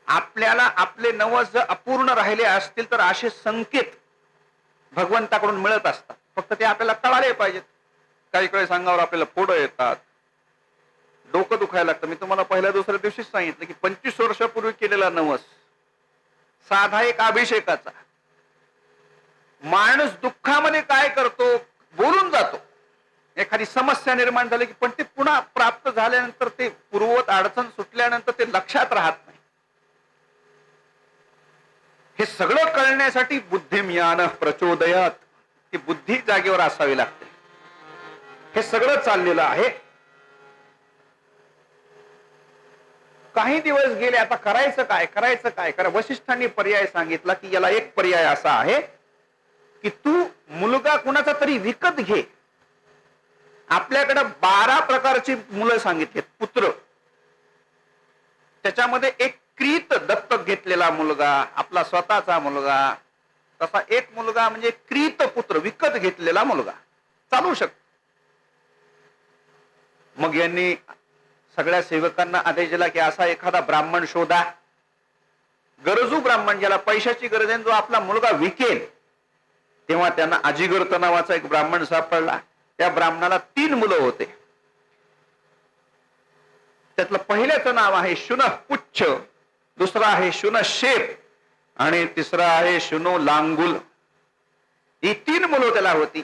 S4: आपल्याला आपले नवस जर अपूर्ण राहिले असतील तर असे संकेत भगवंताकडून मिळत असतात, फक्त ते आपल्याला कळाले पाहिजेत. काही काही सांगावर आपल्याला पुढं येतात, डोकं दुखायला लागतं. मी तुम्हाला पहिल्या दुसऱ्या दिवशीच सांगितलं की 25 वर्षापूर्वी केलेला नवस, साधा एक अभिषेकाचा. माणूस दुःखामध्ये काय करतो, बोलून जातो. एखादी समस्या निर्माण झाली की, पण ते पुन्हा प्राप्त झाल्यानंतर, ते पूर्ववत अडचण सुटल्यानंतर ते लक्षात राहत नाही. हे सगळं कळण्यासाठी बुद्धिम्यान प्रचोदयात, ती बुद्धी जागेवर असावी लागते. हे सगळं चाललेलं आहे. काही दिवस गेले, आता करायचं काय, करायचं काय करा. वशिष्ठांनी पर्याय सांगितला की याला एक पर्याय असा आहे की तू मुलगा कुणाचा तरी विकत घे. आपल्याकडे 12 प्रकारची मुलं सांगितलीत, पुत्र. त्याच्यामध्ये एक क्रीत दत्तक घेतलेला मुलगा, आपला स्वतःचा मुलगा, तसा एक मुलगा म्हणजे क्रीत पुत्र, विकत घेतलेला मुलगा चालू शकतो. मग यांनी सगळ्या सेवकांना आदेश दिला की असा एखादा ब्राह्मण शोधा, गरजू ब्राह्मण, ज्याला पैशाची गरज आहे, जो आपला मुलगा विकेल. तेव्हा त्यांना अजिगर्त नावाचा एक ब्राह्मण सापडला. त्या ब्राह्मणाला 3 मुलं होते. त्यातलं पहिल्याचं नाव आहे शुनपुच्छ, दुसरा आहे शुनशेप आणि तिसरा आहे शुनो लांगुल. ही 3 मुलं त्याला होती.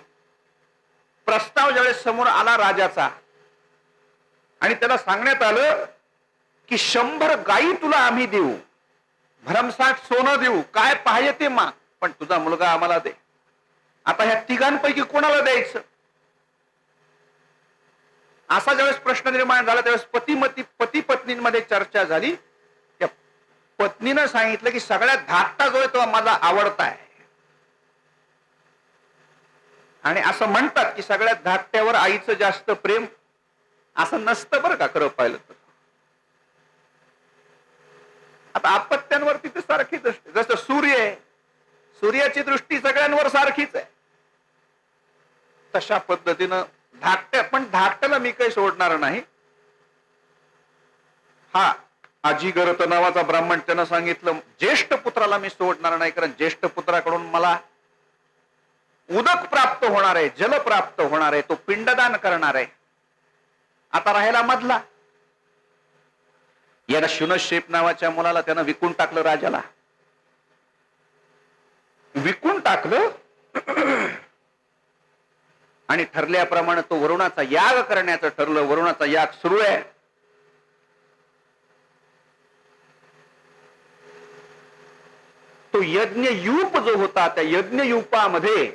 S4: प्रस्ताव ज्यावेळेस समोर आला राजाचा आणि त्याला सांगण्यात आलं की 100 गायी तुला आम्ही देऊ, भरमसाठ सोनं देऊ, काय पाहिजे ते माग, पण तुझा मुलगा आम्हाला दे. आता ह्या 3घांपैकी कोणाला द्यायचं, असा ज्यावेळेस प्रश्न निर्माण झाला त्यावेळेस पती पत्नींमध्ये चर्चा झाली. त्या पत्नीनं सांगितलं की सगळ्यात धाकटा जो आहे तो माझा आवडता आहे. आणि असं म्हणतात की सगळ्यात धाकट्यावर आईचं जास्त प्रेम, असं नसतं बरं का खरं पाहिलं तर. आता अपत्यांवरती ते सारखीच असते. जसं सूर्य आहे, सूर्याची दृष्टी सगळ्यांवर सारखीच आहे, तशा पद्धतीनं धाकट्या, पण धाकट्याला मी काही सोडणार नाही. हा अजिगरत नावाचा ब्राह्मण, त्यानं सांगितलं ज्येष्ठ पुत्राला मी सोडणार नाही, कारण ज्येष्ठ पुत्राकडून मला उदक प्राप्त होणार आहे, जल प्राप्त होणार आहे, तो पिंडदान करणार आहे. आता राहिला मधला, याला शुनशेप नावाच्या मुलाला त्यानं विकून टाकलं, राजाला विकून टाकलं. आणि ठरल्याप्रमाणे तो वरुणाचा याग करण्याचं ठरलं. वरुणाचा याग सुरू आहे. तो यज्ञयूप जो होता, त्या यज्ञयूपामध्ये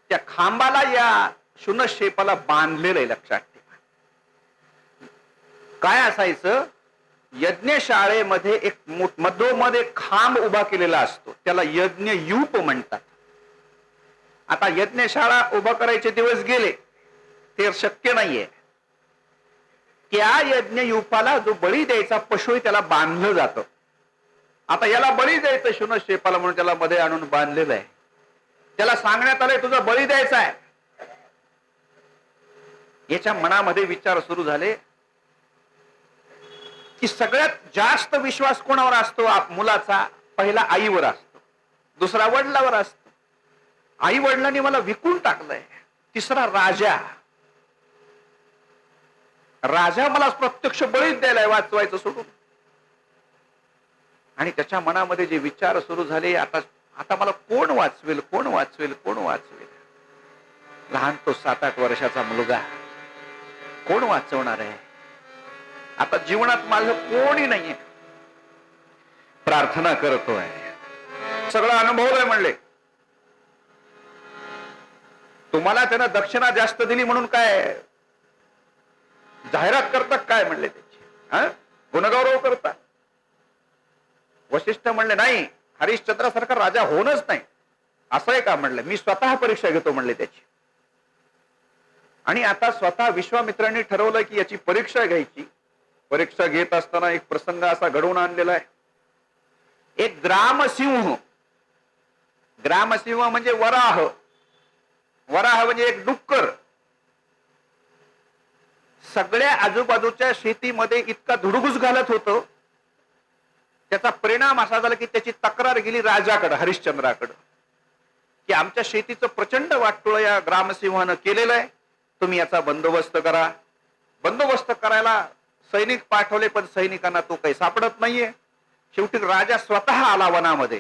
S4: त्या खांबाला या शुनशेपाला बांधलेलं आहे. लक्षात ठेवा. काय असायचं, यज्ञशाळेमध्ये एक मधोमध एक खांब उभा केलेला असतो, त्याला यज्ञयूप म्हणतात. आता यज्ञशाळा उभा करायचे दिवस गेले, ते शक्य नाहीये. त्या यज्ञयूपाला जो बळी द्यायचा पशु आहे त्याला बांधलं जातं. आता याला बळी द्यायचं शुन शेपाला म्हणून त्याला मध्ये आणून बांधलेलं आहे. त्याला सांगण्यात आलंय तुझा बळी द्यायचा आहे. याच्या मनामध्ये विचार सुरू झाले की सगळ्यात जास्त विश्वास कोणावर असतो मुलाचा? पहिला आईवर असतो, दुसरा वडिलावर असतो. आई वडिलांनी मला विकून टाकलंय. तिसरा राजा, राजा मला प्रत्यक्ष बळीच द्यायला वाचवायचं सोडून. आणि त्याच्या मनामध्ये जे विचार सुरू झाले, आता आता मला कोण वाचवेल, कोण वाचवेल, कोण वाचवेल? लहान तो 7-8 वर्षाचा मुलगा, कोण वाचवणार आहे? आता जीवनात माझं कोणी नाहीये. प्रार्थना करतोय, सगळं अनुभवलंय. म्हणले तुम्हाला त्यानं दक्षिणा जास्त दिली म्हणून काय जाहिरात करतात काय? म्हणले त्याची गुणगौरव करतात. वशिष्ठ म्हणले नाही, हरिश्चंद्रासारखा राजा होणच नाही. असं आहे का? म्हणलं मी स्वतः परीक्षा घेतो म्हणले त्याची. आणि आता स्वतः विश्वामित्रांनी ठरवलं की याची परीक्षा घ्यायची. परीक्षा घेत असताना एक प्रसंग असा घडवून आणलेला आहे. एक ग्रामसिंह, ग्रामसिंह म्हणजे वराह, वराह म्हणजे एक डुक्कर, सगळ्या आजूबाजूच्या शेतीमध्ये इतका धुडगुस घालत होतं. त्याचा परिणाम असा झाला की त्याची तक्रार गेली राजाकडे, हरिश्चंद्राकडे, की आमच्या शेतीचं प्रचंड वाटोळं या ग्रामसिंहानं केलेलं आहे, तुम्ही याचा बंदोबस्त करा. बंदोबस्त करायला सैनिक पाठवले, पण सैनिकांना तो काही सापडत नाहीये. शेवटी राजा स्वतः आला वनामध्ये.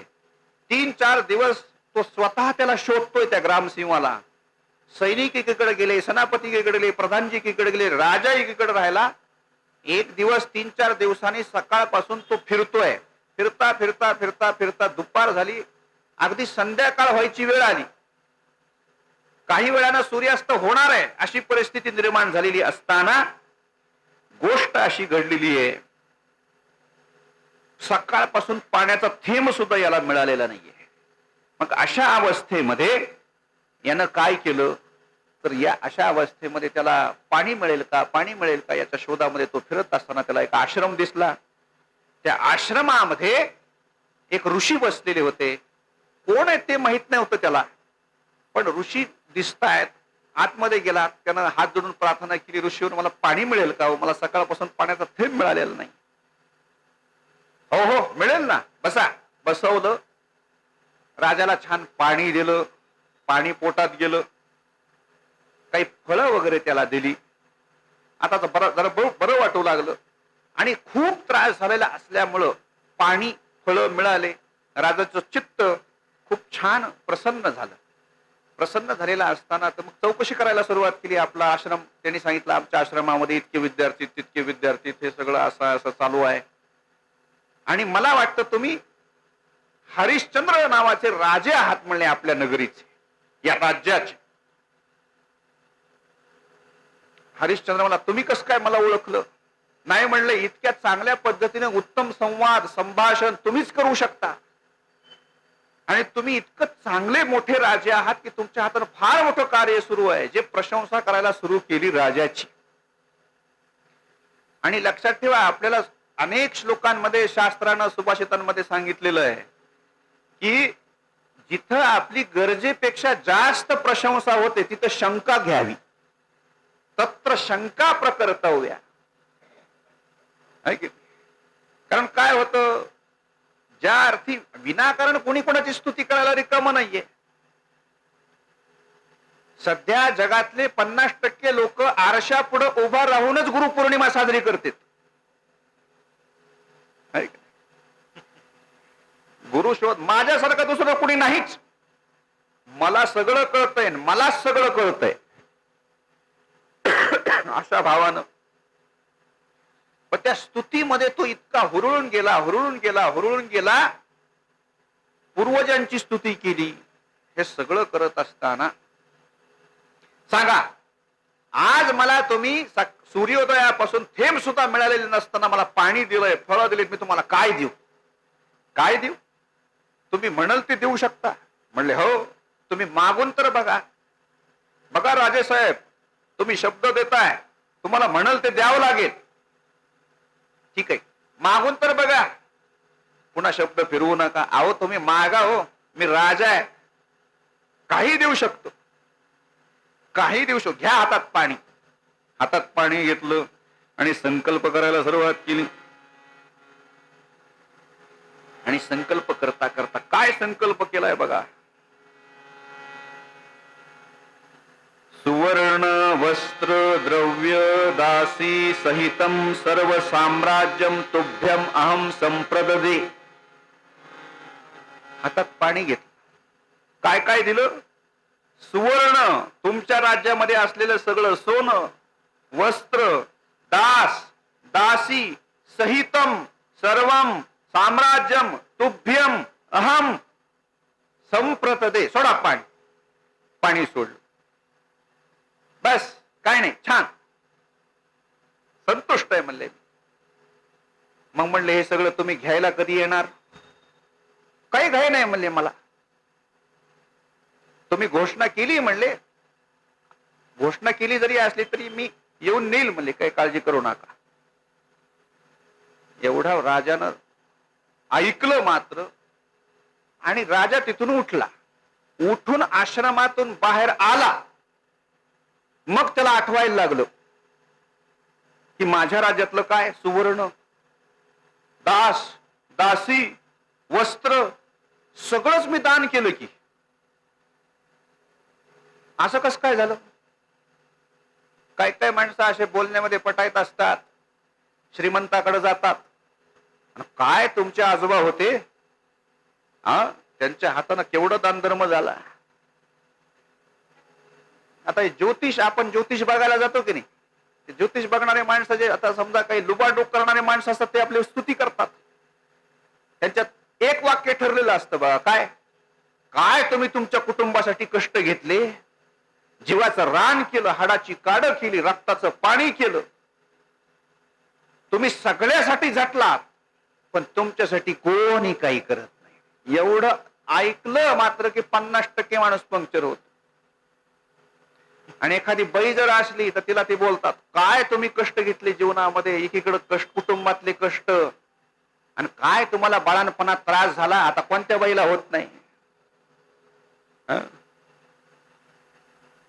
S4: 3-4 दिवस तो स्वतः त्याला शोधतोय त्या ग्रामसिंहाला. सैनिक एकीकडे गेले, सेनापती एकीकडे गेले, प्रधानजी एकीकडे गेले, राजा एकीकडे राहिला. एक दिवस 3-4 दिवसांनी सकाळपासून तो फिरतोय. फिरता फिरता फिरता फिरता दुपार झाली, अगदी संध्याकाळ व्हायची वेळ आली. काही वेळानं सूर्यास्त होणार आहे अशी परिस्थिती निर्माण झालेली असताना गोष्ट अशी घडलेली आहे, सकाळपासून पाण्याचा थेंब सुद्धा याला मिळालेला नाहीये. मग अशा अवस्थेमध्ये यानं काय केलं तर या अशा अवस्थेमध्ये त्याला पाणी मिळेल का, पाणी मिळेल का याच्या शोधामध्ये तो फिरत असताना त्याला एक आश्रम दिसला. त्या आश्रमामध्ये एक ऋषी बसलेले होते. कोण आहेत ते माहित नाही होतं त्याला, पण ऋषी दिसतायत. आतमध्ये गेला, त्यानं हात जोडून प्रार्थना केली, ऋषीवर मला पाणी मिळेल का? मला सकाळपासून पाण्याचा थेंब मिळालेला नाही. हो हो मिळेल ना, बसा. बसवलं. राजाला छान पाणी दिलं, पाणी पोटात गेलं, काही फळं वगैरे त्याला दिली. आता जरा बरं वाटू लागलं. आणि खूप त्रास झालेला असल्यामुळं पाणी फळं मिळाले. राजाचं चित्त खूप छान प्रसन्न झालं. प्रसन्न झालेला असताना तर मग चौकशी करायला सुरुवात केली. आपला आश्रम त्यांनी सांगितलं, आमच्या आश्रमामध्ये इतके विद्यार्थी, तितके विद्यार्थी, हे सगळं असं असं चालू आहे. आणि मला वाटतं तुम्ही हरिश्चंद्र नावाचे राजे आहात म्हणले आपल्या नगरीचे, या राज्याचे. हरिश्चंद्र मला तुम्ही कसं काय मला ओळखलं? नाही म्हणले, इतक्या चांगल्या पद्धतीने उत्तम संवाद संभाषण तुम्हीच करू शकता. आणि तुम्ही इतकं चांगले मोठे राजे आहात की तुमच्या हातानं फार मोठं कार्य सुरू आहे. जे प्रशंसा करायला सुरू केली राजाची. आणि लक्षात ठेवा, आपल्याला अनेक श्लोकांमध्ये, शास्त्रानं, सुभाषितांमध्ये सांगितलेलं आहे की जिथं आपली गरजेपेक्षा जास्त प्रशंसा होते तिथं शंका घ्यावी. तत्र शंका प्रकर्तव्या. कारण काय होतं, ज्या अर्थी विनाकारण कोणी कोणाची स्तुती करायला रिकामं नाहीये. सध्या जगातले 50% लोक आरशा पुढे उभा राहूनच गुरुपौर्णिमा साजरी करतात. गुरु शोध माझ्यासारखं दुसरं कोणी नाहीच, मला सगळं कळतंय, मला सगळं कळतंय अशा भावानं. पण त्या स्तुतीमध्ये तो इतका हुरळून गेला, हुरळून गेला, हुरळून गेला. पूर्वजांची स्तुती केली. हे सगळं करत असताना सांगा, आज मला तुम्ही सूर्योदयापासून थेंब सुद्धा मिळालेले नसताना मला पाणी दिलंय, फळं दिलीत, मी तुम्हाला काय देऊ? काय देऊ? तुम्ही म्हणाल ते देऊ शकता. म्हणले हो, तुम्ही मागून तर बघा. बघा राजे साहेब, तुम्ही शब्द देताय, तुम्हाला म्हणाल ते द्यावं लागेल. ठीक आहे, मागून तर बघा. पुन्हा शब्द फिरवू नका. अहो तुम्ही मागा हो, मी राजा आहे, काही देऊ शकतो, काही देऊ शकतो. घ्या हातात पाणी. हातात पाणी घेतलं आणि संकल्प करायला सुरुवात केली. आणि संकल्प करता करता काय संकल्प केलाय बघा. सुवर्ण वस्त्र द्रव्य दासी सहितम सर्व साम्राज्यम तुभ्यम अहम संप्रददे. हातात पाणी घेतलं. काय काय दिलं? सुवर्ण, तुमच्या राज्यामध्ये असलेलं सगळं सोनं, वस्त्र, दास दासी सहितम सर्वम साम्राज्यम तुभ्यम अहम संप्रतदे. सोडा पाणी. पाणी सोडलं. बस, काय नाही, छान, संतुष्ट आहे म्हणले. मग म्हणले हे सगळं तुम्ही घ्यायला कधी येणार? काही घाई नाही म्हणले मला. तुम्ही घोषणा केली म्हणले, घोषणा केली जरी असली तरी मी येऊन नेईल म्हणले, काही काळजी करू नका. एवढा राजानं ऐकलं मात्र. आणि राजा तिथून उठला. उठून आश्रमातून बाहेर आला. मग त्याला आठवायला लागलं की माझ्या राज्यातलं काय, सुवर्ण, दास दासी, वस्त्र सगळंच मी दान केलं की. असं कसं काय झालं? काय काय माणसं असे बोलण्यामध्ये पटायत असतात. श्रीमंताकडे जातात. काय तुमचे आजोबा होते, त्यांच्या हाताने केवढं दान धर्म झाला. आता ज्योतिष, आपण ज्योतिष बघायला जातो की नाही, ते ज्योतिष बघणारे माणसं जे, आता समजा काही लुबाडूक करणारे माणसं असतात, ते आपली स्तुती करतात. त्यांच्यात एक वाक्य ठरलेलं असतं बघा, काय काय तुम्ही तुमच्या कुटुंबासाठी कष्ट घेतले, जीवाचं रान केलं, हाडाची काढं केली, रक्ताचं पाणी केलं, तुम्ही सगळ्यासाठी झटलात, पण तुमच्यासाठी कोणी काही करत नाही. एवढं ऐकलं मात्र की 50% माणूस पंक्चर होत. आणि एखादी बाई जर असली तर तिला ते बोलतात, काय तुम्ही कष्ट घेतले जीवनामध्ये, एकीकडे कष्ट, कुटुंबातले कष्ट, आणि काय तुम्हाला बाळांपणात त्रास झाला, आता कोणत्या बाईला होत नाही.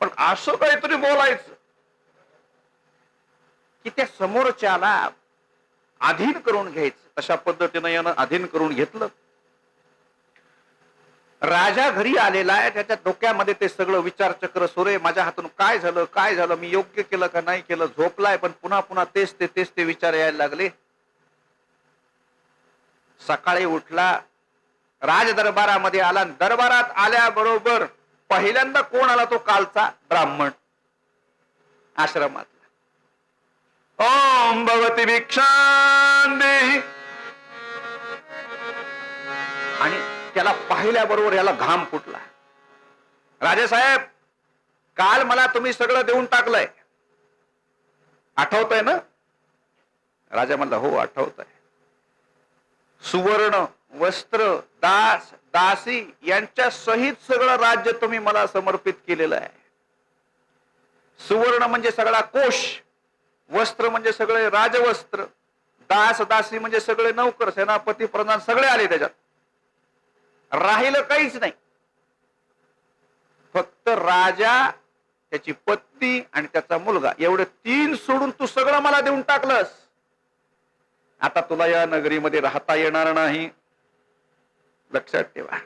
S4: पण असं काहीतरी बोलायचं की त्या समोरच्याला अधीन करून घ्यायचं. तशा पद्धतीनं यानं अधीन करून घेतलं. राजा घरी आलेला आहे, त्याच्या डोक्यामध्ये ते सगळं विचारचक्र सुरू आहे. माझ्या हातून काय झालं, काय झालं, मी योग्य केलं का नाही केलं. झोपलाय पण पुन्हा पुन्हा तेच ते विचार यायला लागले. सकाळी उठला, राज दरबारामध्ये आला. दरबारात आल्याबरोबर पहिल्यांदा कोण आला? तो कालचा ब्राह्मण आश्रमातला. ओम भगवती भिक्षां देहि. आणि त्याला पाहिल्याबरोबर याला घाम फुटला. राजेसाहेब, काल मला तुम्ही सगळं देऊन टाकलंय, आठवतंय ना? राजा म्हणला, हो आठवतंय. सुवर्ण, वस्त्र, दास दासी यांच्या सहित सगळं राज्य तुम्ही मला समर्पित केलेलं आहे. सुवर्ण म्हणजे सगळा कोश, वस्त्र म्हणजे सगळे राजवस्त्र, दास दासी म्हणजे सगळे नौकर, सेनापती, प्रधान सगळे आले त्याच्यात. राहिलं काहीच नाही. फक्त राजा, त्याची पत्नी आणि त्याचा मुलगा, एवढे 3 सोडून तू सगळं मला देऊन टाकलंस. आता तुला या नगरीमध्ये राहता येणार नाही. लक्षात ठेवा,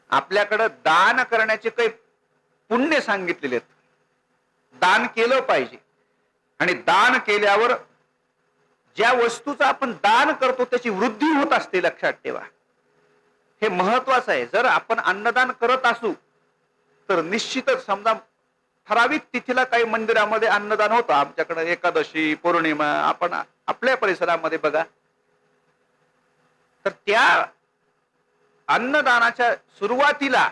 S4: आपल्याकडं दान करण्याचे काही पुण्य सांगितलेले आहेत. दान केलं पाहिजे. आणि दान केल्यावर ज्या वस्तूचं आपण दान करतो त्याची वृद्धी होत असते. लक्षात ठेवा, हे महत्वाचं आहे. जर आपण अन्नदान करत असू तर निश्चितच, समजा ठराविक तिथीला काही मंदिरामध्ये अन्नदान होतं, आमच्याकडे एकादशी, पौर्णिमा, आपण आपल्या परिसरामध्ये बघा, तर त्या अन्नदानाच्या सुरुवातीला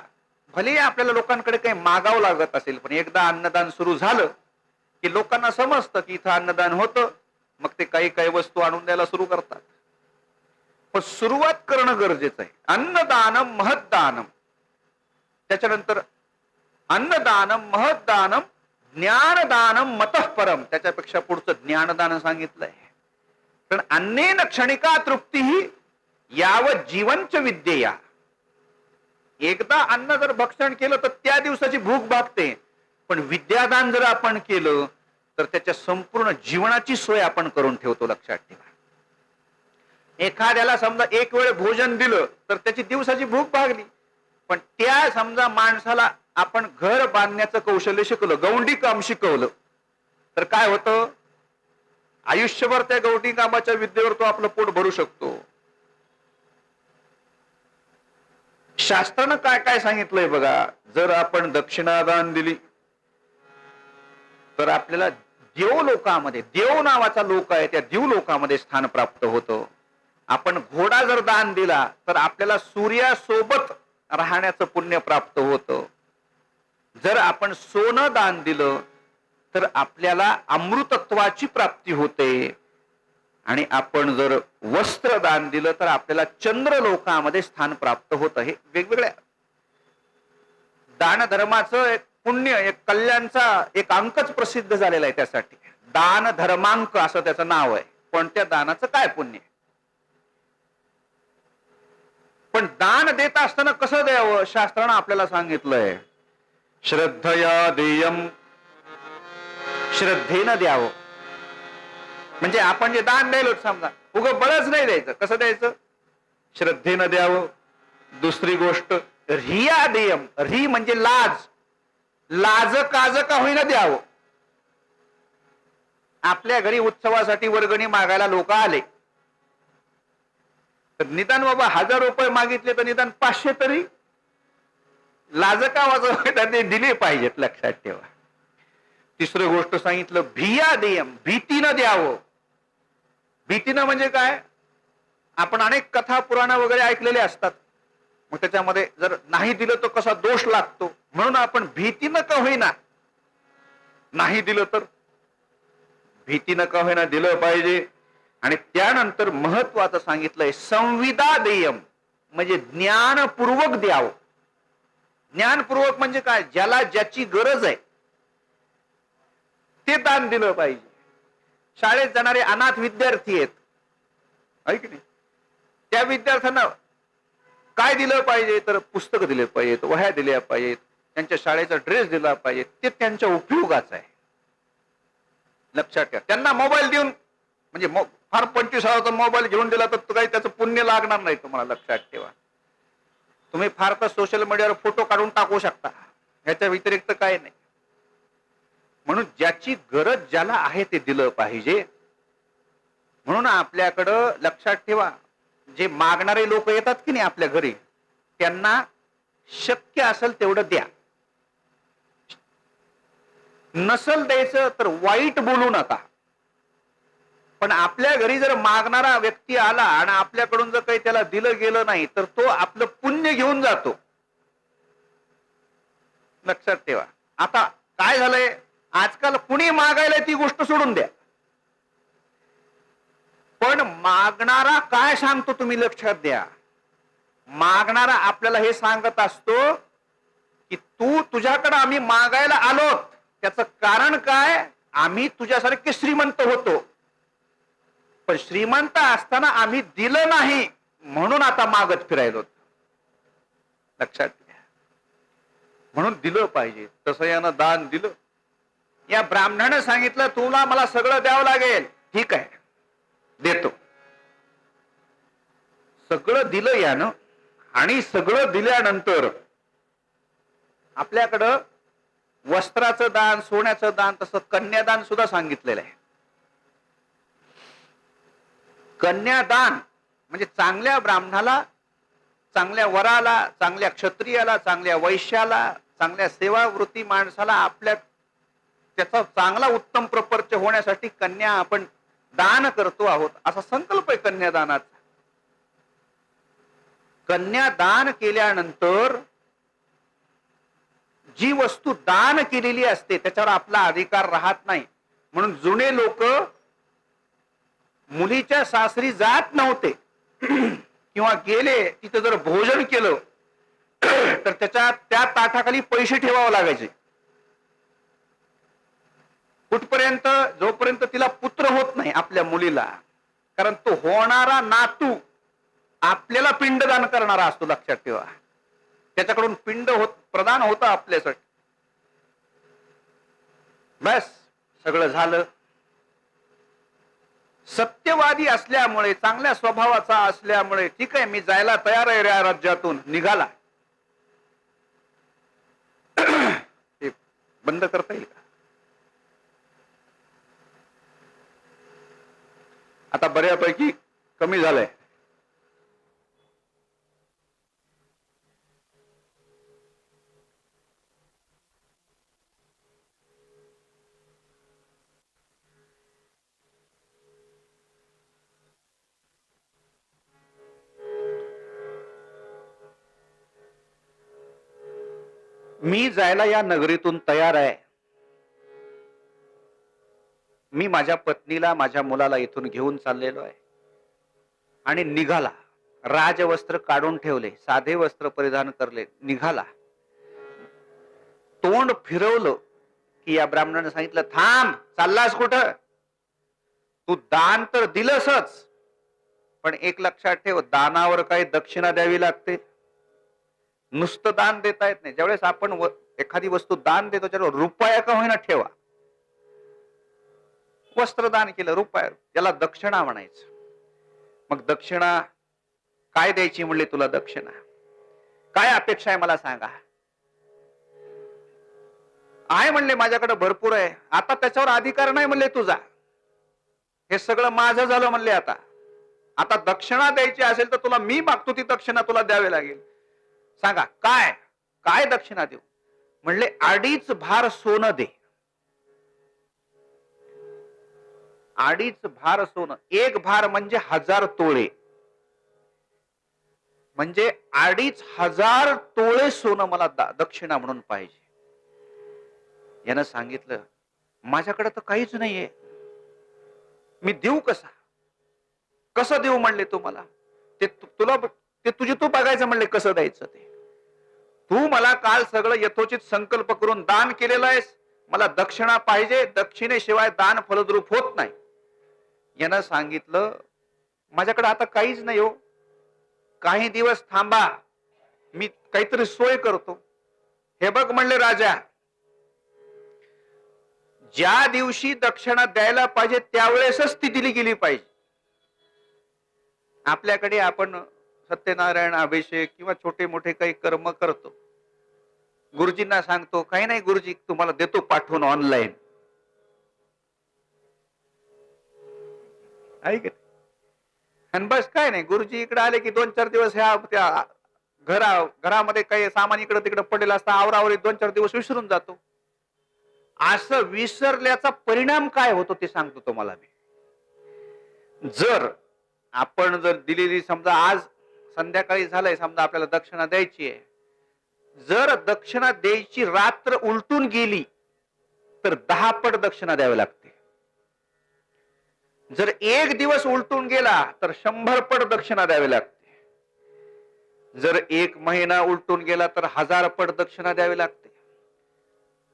S4: भले आपल्याला लोकांकडे काही मागावं लागत असेल, पण एकदा अन्नदान सुरू झालं की लोकांना समजतं की इथं अन्नदान होतं, मग ते काही काही वस्तू आणून द्यायला सुरू करतात. पण सुरुवात करणं गरजेचं आहे. अन्नदानम महत्दानम, त्याच्यानंतर अन्नदानम महत्दानम ज्ञानदानम मतः परम, त्याच्यापेक्षा पुढचं ज्ञानदान सांगितलंय. कारण अन्नेन क्षणिका तृप्ती ही यावत जीवनच विद्येया. एकदा अन्न जर भक्षण केलं तर त्या दिवसाची भूक भागते, पण विद्यादान जर आपण केलं तर त्याच्या संपूर्ण जीवनाची सोय आपण करून ठेवतो. लक्षात ठेवा. एखाद्याला समजा एक वेळ भोजन दिलं तर त्याची दिवसाची भूक भागली, पण त्या समजा माणसाला आपण घर बांधण्याचं कौशल्य शिकवलं, गौंडी काम शिकवलं, तर काय होतं, आयुष्यभर त्या गौंडी कामाच्या विद्येवर तो आपलं पोट भरू शकतो. शास्त्रानं काय काय सांगितलंय बघा. जर आपण दक्षिणादान दिली तर आपल्याला देव लोकामध्ये, देव नावाचा लोक आहे, त्या देव लोकामध्ये स्थान प्राप्त होतं. आपण घोडा जर दान दिला तर आपल्याला सूर्यासोबत राहण्याचं पुण्य प्राप्त होतं. जर आपण सोनं दान दिलं तर आपल्याला अमृतत्वाची प्राप्ती होते. आणि आपण जर वस्त्र दान दिलं तर आपल्याला चंद्रलोकामध्ये स्थान प्राप्त होतं. हे वेगवेगळ्या दान धर्माचं एक पुण्य, एक कल्याणचा एक अंकच प्रसिद्ध झालेला आहे त्यासाठी. दान धर्मांक असं त्याचं नाव आहे. पण त्या दानाचं काय पुण्य. पण दान देत असताना कसं द्यावं, शास्त्रानं आपल्याला सांगितलंय. श्रद्धया देयम, श्रद्धेनं द्यावं. म्हणजे आपण जे दान द्यायलो समजा उगं बळच नाही द्यायचं. कसं द्यायचं, श्रद्धेनं द्यावं. दुसरी गोष्ट रिया देयम, री म्हणजे लाज, लाज काज का होईना द्यावं. आपल्या घरी उत्सवासाठी वर्गणी मागायला लोक आले तर निदान बाबा 1000 रुपये मागितले तर निदान 500 तरी लाज का वाजव दिले पाहिजेत. लक्षात ठेवा. तिसरी गोष्ट सांगितलं भिया देयम, भीतीनं द्यावं. भीतीनं म्हणजे काय, आपण अनेक कथा पुराण वगैरे ऐकलेले असतात. मग त्याच्यामध्ये जर नाही दिलं तर कसा दोष लागतो, म्हणून आपण भीतीनं का होईना नाही दिलं तर भीतीनं का होईना दिलं पाहिजे. आणि त्यानंतर महत्वाचं सांगितलंय संविदा देयम, म्हणजे ज्ञानपूर्वक द्यावं. ज्ञानपूर्वक म्हणजे काय, ज्याला ज्याची गरज आहे ते दान दिलं पाहिजे. शाळेत जाणारे अनाथ विद्यार्थी आहेत, ऐक नाही, त्या विद्यार्थ्यांना काय दिलं पाहिजे तर पुस्तकं दिले पाहिजेत, वह्या दिल्या पाहिजेत, त्यांच्या शाळेचा ड्रेस दिला पाहिजे. ते त्यांच्या उपयोगाचं आहे. लक्षात ठेवा. त्यांना मोबाईल देऊन म्हणजे फार 25,000चा मोबाईल घेऊन दिला तर काही त्याचं पुण्य लागणार नाही तुम्हाला. लक्षात ठेवा. तुम्ही फार तर सोशल मीडियावर फोटो काढून टाकू शकता, ह्याच्या व्यतिरिक्त काय नाही. म्हणून ज्याची गरज ज्याला आहे ते दिलं पाहिजे. म्हणून आपल्याकडं लक्षात ठेवा, जे मागणारे लोक येतात की नाही आपल्या घरी, त्यांना शक्य असेल तेवढं द्या. नसल द्यायचं तर वाईट बोलू नका. पण आपल्या घरी जर मागणारा व्यक्ती आला आणि आपल्याकडून जर काही त्याला दिलं गेलं नाही तर तो आपलं पुण्य घेऊन जातो. लक्षात ठेवा. आता काय झालंय, आजकाल कुणी मागायला ती गोष्ट सोडून द्या, पण मागणारा काय सांगतो तुम्ही लक्षात द्या. मागणारा आपल्याला हे सांगत असतो की तुझ्याकडे आम्ही मागायला आलो, त्याचं कारण काय, आम्ही तुझ्यासारखे श्रीमंत होतो, पण श्रीमंत असताना आम्ही दिलं नाही म्हणून आता मागत फिरायलो. लक्षात घ्या. म्हणून दिलं पाहिजे. तसं यानं दान दिलं. या ब्राह्मणानं सांगितलं तुला मला सगळं द्यावं लागेल. ठीक आहे, देतो. सगळं दिलं यानं. आणि सगळं दिल्यानंतर आपल्याकडं वस्त्राचं दान, सोन्याचं दान, तसं कन्यादान सुद्धा सांगितलेलं आहे. कन्यादान म्हणजे चांगल्या ब्राह्मणाला, चांगल्या वराला, चांगल्या क्षत्रियाला, चांगल्या वैश्याला, चांगल्या सेवावृत्ती माणसाला आपल्या त्याचा चांगला उत्तम प्रपंच होण्यासाठी कन्या आपण दान करतो आहोत, असा संकल्प आहे कन्यादानाचा. कन्यादान केल्यानंतर जी वस्तू दान केलेली असते त्याच्यावर आपला अधिकार राहत नाही. म्हणून जुने लोक मुलीच्या सासरी जात नव्हते किंवा गेले तिथं जर भोजन केलं तर त्या ताटाखाली पैसे ठेवावे लागायचे. कुठपर्यंत? जोपर्यंत तिला पुत्र होत नाही आपल्या मुलीला, कारण तो होणारा नातू आपल्याला पिंडदान करणारा असतो, लक्षात ठेवा. त्याच्याकडून पिंड प्रदान होतं आपल्यासाठी. बस सगळं झालं. सत्यवादी असल्यामुळे, चांगल्या स्वभावाचा असल्यामुळे, ठीक आहे मी जायला तयार आहे या राज्यातून, निघाला. हे बंद करता येईल का? आता बऱ्यापैकी कमी झालंय. मी जायला या नगरीतून तयार आहे. मी माझ्या पत्नीला, माझ्या मुलाला इथून घेऊन चाललेलो आहे आणि निघाला. राजवस्त्र काढून ठेवले, साधे वस्त्र परिधान करले, निघाला. तोंड फिरवलं की या ब्राह्मणाने सांगितलं, थांब, चाललास कुठं? तू दान तर दिलंसच, पण एक लक्षात ठेव, दानावर काही दक्षिणा द्यावी लागते. नुसतं दान देता येत नाही. ज्यावेळेस आपण एखादी वस्तू दान देतो त्याच्यावर रुपया का होईना ठेवा. वस्त्र दान केलं, रुपया, त्याला दक्षिणा म्हणायचं. मग दक्षिणा काय द्यायची म्हणले? तुला दक्षिणा काय अपेक्षा आहे मला सांगा. आहे म्हणले माझ्याकडे भरपूर आहे, आता त्याच्यावर अधिकार नाही म्हणले तुझा, हे सगळं माझं झालं म्हणले. आता दक्षिणा द्यायची असेल तर तुला मी मागतो ती दक्षिणा तुला द्यावी लागेल. सांगा काय काय दक्षिणा देऊ? म्हणले 2.5 भार सोनं दे. 2.5 भार सोनं. 1 भार म्हणजे 1000 तोळे, म्हणजे 2,500 तोळे सोनं मला दक्षिणा म्हणून पाहिजे. यानं सांगितलं, माझ्याकडे तर काहीच नाहीये, मी देऊ कसा? कसं देऊ म्हणले तुम्हाला? ते तुझे तू बघायचं म्हणले कसं द्यायचं ते. तू मला काल सगळं यथोचित संकल्प करून दान केलेलं आहेस, मला दक्षिणा पाहिजे, दक्षिणेशिवाय दान फलद्रूप होत नाही. यानं सांगितलं, माझ्याकडे आता काहीच नाही हो, काही दिवस थांबा, मी काहीतरी सोय करतो. हे बघ म्हणले राजा, ज्या दिवशी दक्षिणा द्यायला पाहिजे त्यावेळेसच ती दिली गेली पाहिजे. आपल्याकडे आपण सत्यनारायण, अभिषेक किंवा छोटे मोठे काही कर्म करतो, गुरुजींना सांगतो, काही नाही गुरुजी तुम्हाला देतो पाठवून ऑनलाईन, ऐक, आणि बस काय नाही. गुरुजी इकडे आले की 2-4 दिवस ह्या त्या घरामध्ये काही सामान इकडे तिकडे पडलेलं असतं, आवरावरी 2-4 दिवस विसरून जातो. असं विसरल्याचा परिणाम काय होतो ते सांगतो तुम्हाला मी. आपण जर दिलेली, समजा आज संध्याकाळी झालंय, समजा आपल्याला दक्षिणा द्यायची आहे, जर दक्षिणा द्यायची रात्र उलटून गेली तर 10 पट दक्षिणा द्यावी लागते. जर 1 दिवस उलटून गेला तर 100 पट दक्षिणा द्यावी लागते. जर 1 महिना उलटून गेला तर 1000 पट दक्षिणा द्यावी लागते.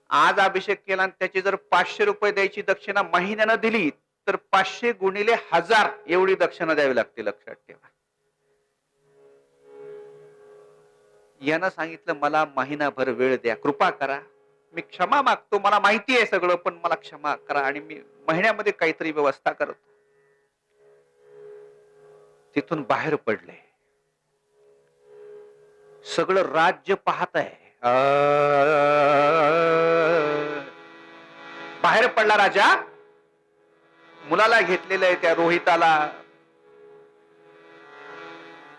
S4: आज अभिषेक केला आणि त्याची जर 500 रुपये द्यायची दक्षिणा महिन्यानं दिली तर 500 गुणिले 1000 एवढी दक्षिणा द्यावी लागते, लक्षात ठेवा. यानं सांगितलं, मला महिनाभर वेळ द्या, कृपा करा, मी क्षमा मागतो, मला माहिती आहे सगळं, पण मला क्षमा करा आणि मी महिन्यामध्ये काहीतरी व्यवस्था करतो. तिथून बाहेर पडले. सगळं राज्य पाहत आहे. बाहेर पडला राजा, मुलाला घेतलेलं आहे, त्या रोहिताला,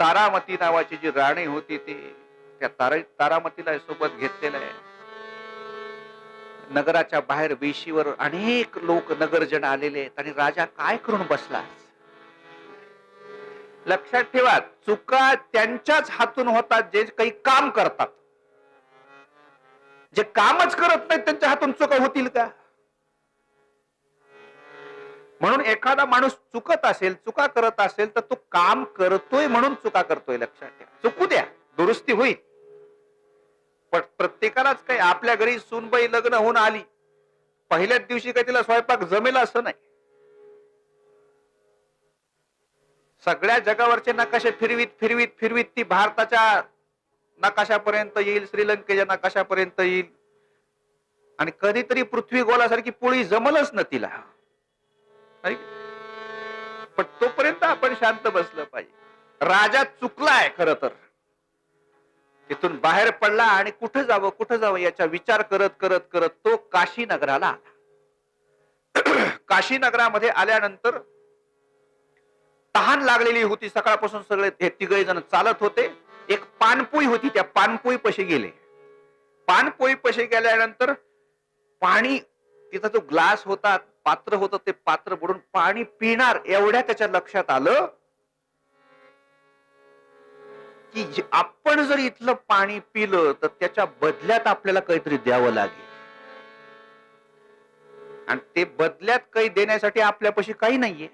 S4: तारामती नावाची जी राणी होती ती, त्या तारामतीला सोबत घेतलेलं आहे. नगराच्या बाहेर वेशीवर अनेक लोक नगरजन आलेले आहेत आणि राजा काय करून बसला. लक्षात ठेवा, चुका त्यांच्याच हातून होतात जे काही काम करतात. जे कामच करत नाहीत त्यांच्या हातून चुका होतील का? म्हणून एखादा माणूस चुकत असेल, चुका करत असेल तर तो काम करतोय म्हणून चुका करतोय. लक्षात ठेवा, चुकू द्या, दुरुस्ती होईल. पण प्रत्येकालाच काही, आपल्या घरी सूनबाई लग्न होऊन आली पहिल्याच दिवशी काही तिला स्वयंपाक जमेल असं नाही. सगळ्या जगावरचे नकाशे फिरवीत फिरवीत फिरवीत ती भारताच्या नकाशापर्यंत येईल, श्रीलंकेच्या नकाशापर्यंत येईल, आणि कधीतरी पृथ्वी गोलासारखी पोळी जमलच ना तिला. पण तोपर्यंत आपण शांत बसलं पाहिजे. राजा चुकलाय खर तर, तिथून बाहेर पडला आणि कुठं जावं याचा विचार करत करत करत तो काशी नगराला आला. काशी नगरामध्ये आल्यानंतर तहान लागलेली होती. सकाळपासून सगळे हे तिघे जण चालत होते. एक पानपोई होती, त्या पानपोई पशी गेले. पानपोई पशी गेल्यानंतर पाणी, तिथं जो ग्लास होता, पात्र होतं, ते पात्र बुडून पाणी पिणार एवढ्या त्याच्या लक्षात आलं की आपण जर इथलं पाणी पिलं तर त्याच्या बदल्यात आपल्याला काहीतरी द्यावं लागेल, आणि ते बदल्यात काही देण्यासाठी आपल्यापाशी काही नाहीये.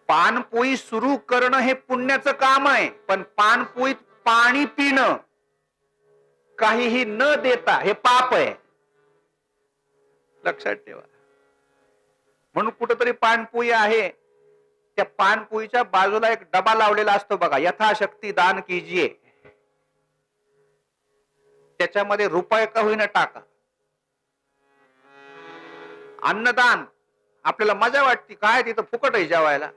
S4: पानपोई सुरू करणं हे पुण्याचं काम आहे, पण पानपोईत पाणी पिणं काहीही न देता हे पाप आहे, लक्षात ठेवा. म्हणून कुठंतरी पानपोई आहे, त्या पानपोईच्या बाजूला एक डबा लावलेला असतो बघा, यथाशक्ती दान कीजिए. त्याच्यामध्ये रुपये का होईना टाका. अन्नदान, आपल्याला मजा वाटते काय तिथं फुकट आहे जेवायला.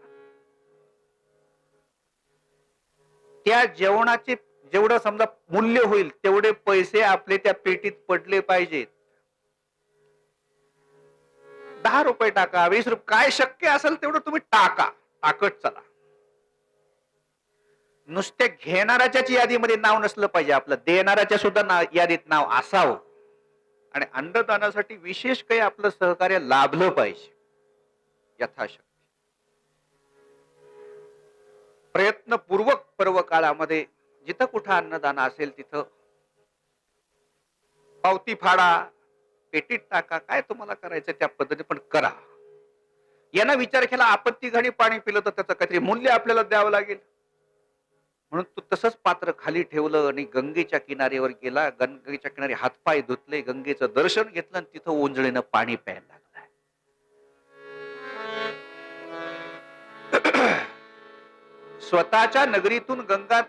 S4: त्या जेवणाचे जेवढं समजा मूल्य होईल तेवढे पैसे आपले त्या पेटीत पडले पाहिजेत. 10 रुपये टाका, 20 रुपये, काय शक्य असेल तेवढं तुम्ही टाका, टाकत चला. नुसत्या घेणाऱ्याच्याच यादीमध्ये नाव नसलं पाहिजे आपलं, देणाऱ्याच्या सुद्धा यादीत नाव असावं. आणि अन्नदानासाठी विशेष काही आपलं सहकार्य लाभलं पाहिजे यथाशक्ती. प्रयत्नपूर्वक पर्व काळामध्ये जिथं कुठं अन्नदान असेल तिथं पावती फाडा, पेटीत टाका, काय तुम्हाला करायचं त्या पद्धतीने पण करा. यांना विचार केला आपत्ती घडी पाणी पिलं तर त्याचं काहीतरी मूल्य आपल्याला द्यावं लागेल, म्हणून तो तसंच पात्र खाली ठेवलं आणि गंगेच्या किनाऱ्यावर गेला. गंगेच्या किनारी हातपाय धुतले, गंगेचं दर्शन घेतलं आणि तिथं ओंजळीनं पाणी प्यायला लागलं. स्वतःच्या नगरीतून गंगा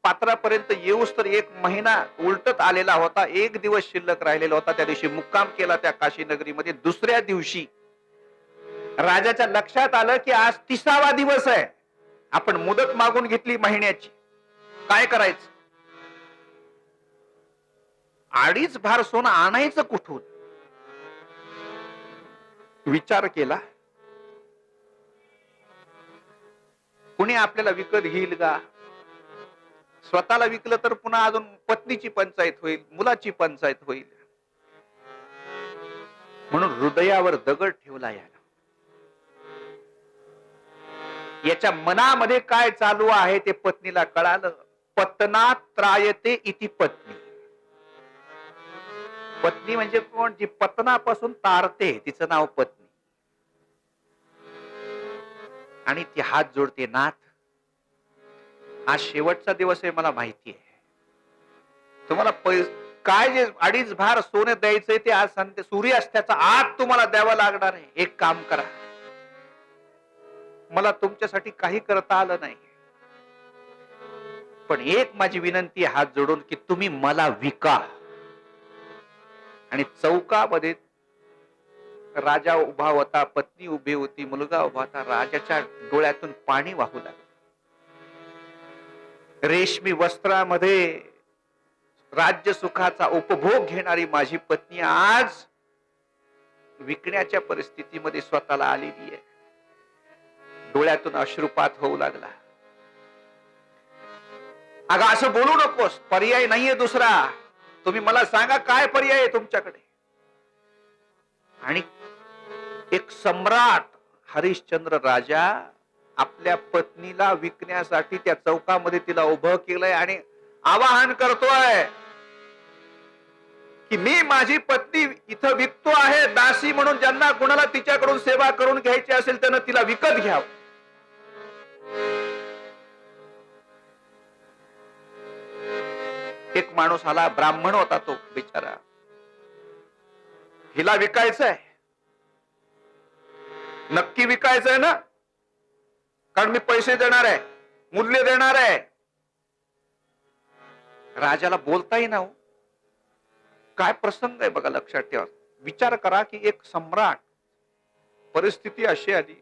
S4: पात्रापर्यंत येऊस तर 1 महिना उलटत आलेला होता. 1 दिवस शिल्लक राहिलेला होता. त्या दिवशी मुक्काम केला त्या काशी नगरीमध्ये. दुसऱ्या दिवशी राजाच्या लक्षात आलं की आज 30वा दिवस आहे, आपण मुदत मागून घेतली महिन्याची, काय करायचं. 2.5 भार सोनं आणायचं कुठून विचार केला. कुणी आपल्याला विकत घेईल का. स्वतःला विकलं तर पुन्हा अजून पत्नीची पंचायत होईल, मुलाची पंचायत होईल. म्हणून हृदयावर दगड ठेवला. याच्या मनामध्ये काय चालू आहे ते पत्नीला कळालं. पत्नात त्रायते इति पत्नी. पत्नी म्हणजे कोण, जी पतनापासून तारते, तिचं नाव पत्नी. आणि ती हात जोडते, नाथ आज शेवटचा दिवस आहे, मला माहिती आहे तुम्हाला काय जे 2.5 भार सोने द्यायचंय ते आज सांगते सूर्यास्ताच्या आत तुम्हाला द्यावं लागणार आहे. एक काम करा, मला तुमच्यासाठी काही करता आलं नाही, पण एक माझी विनंती हात जोडून की तुम्ही मला विका. आणि चौकामध्ये राजा उभा होता, पत्नी उभी होती, मुलगा उभा होता. राजाच्या डोळ्यातून पाणी वाहू लागलं. रेशमी वस्त्रामध्ये राज्य सुखाचा उपभोग घेणारी माझी पत्नी आज विकण्याच्या परिस्थितीमध्ये स्वतःला आलेली आहे. डोळ्यातून अश्रुपात होऊ लागला. अगं असं बोलू नकोस, पर्याय नाहीये दुसरा, तुम्ही मला सांगा काय पर्याय आहे तुमच्याकडे. आणि एक सम्राट हरिश्चंद्र राजा आपल्या पत्नीला विकण्यासाठी त्या चौकामध्ये तिला उभं केलंय आणि आवाहन करतोय की मी माझी पत्नी इथं विकतो आहे दासी म्हणून. ज्यांना कोणाला तिच्याकडून सेवा करून घ्यायची असेल त्यानं तिला विकत घ्यावं. एक माणूस आला, ब्राह्मण होता तो बिचारा. हिला विकायचंय, नक्की विकायचंय ना? कारण मी पैसे देणार आहे, मूल्य देणार आहे. राजाला बोलताही ना हो. काय प्रसंग आहे बघा, लक्षात ठेवा. विचार करा की एक सम्राट, परिस्थिती अशी आली,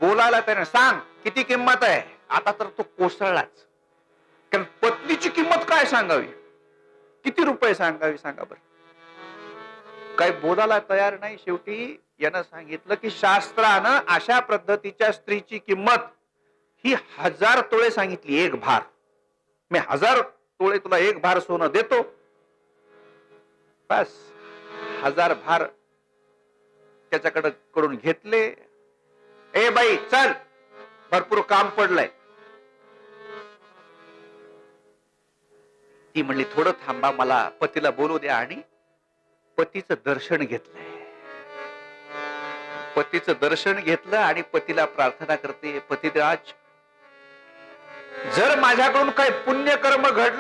S4: बोलायला त्याने सांग किती किंमत आहे. आता तर तो कोसळलाच. कारण पत्नीची किंमत काय सांगावी, किती रुपये सांगावी सांगा बरं. काय बोलायला तयार नाही. शेवटी यानं सांगितलं की शास्त्रानं अशा पद्धतीच्या स्त्रीची किंमत ही 1000 तोळे सांगितली. एक भार. मी 1000 तोळे तुला एक भार सोनं देतो. बस 1000 भार त्याच्याकडे कडून घेतले. ए बाई चल, भरपूर काम पडलंय. ती म्हणली थोडं थांबा, मला पतीला बोलू द्या. आणि पतीचं दर्शन घेतलंय. पतीचं दर्शन घेतलं आणि पतीला प्रार्थना करते, पतिराज जर माझ्याकडून काही पुण्यकर्म घडलं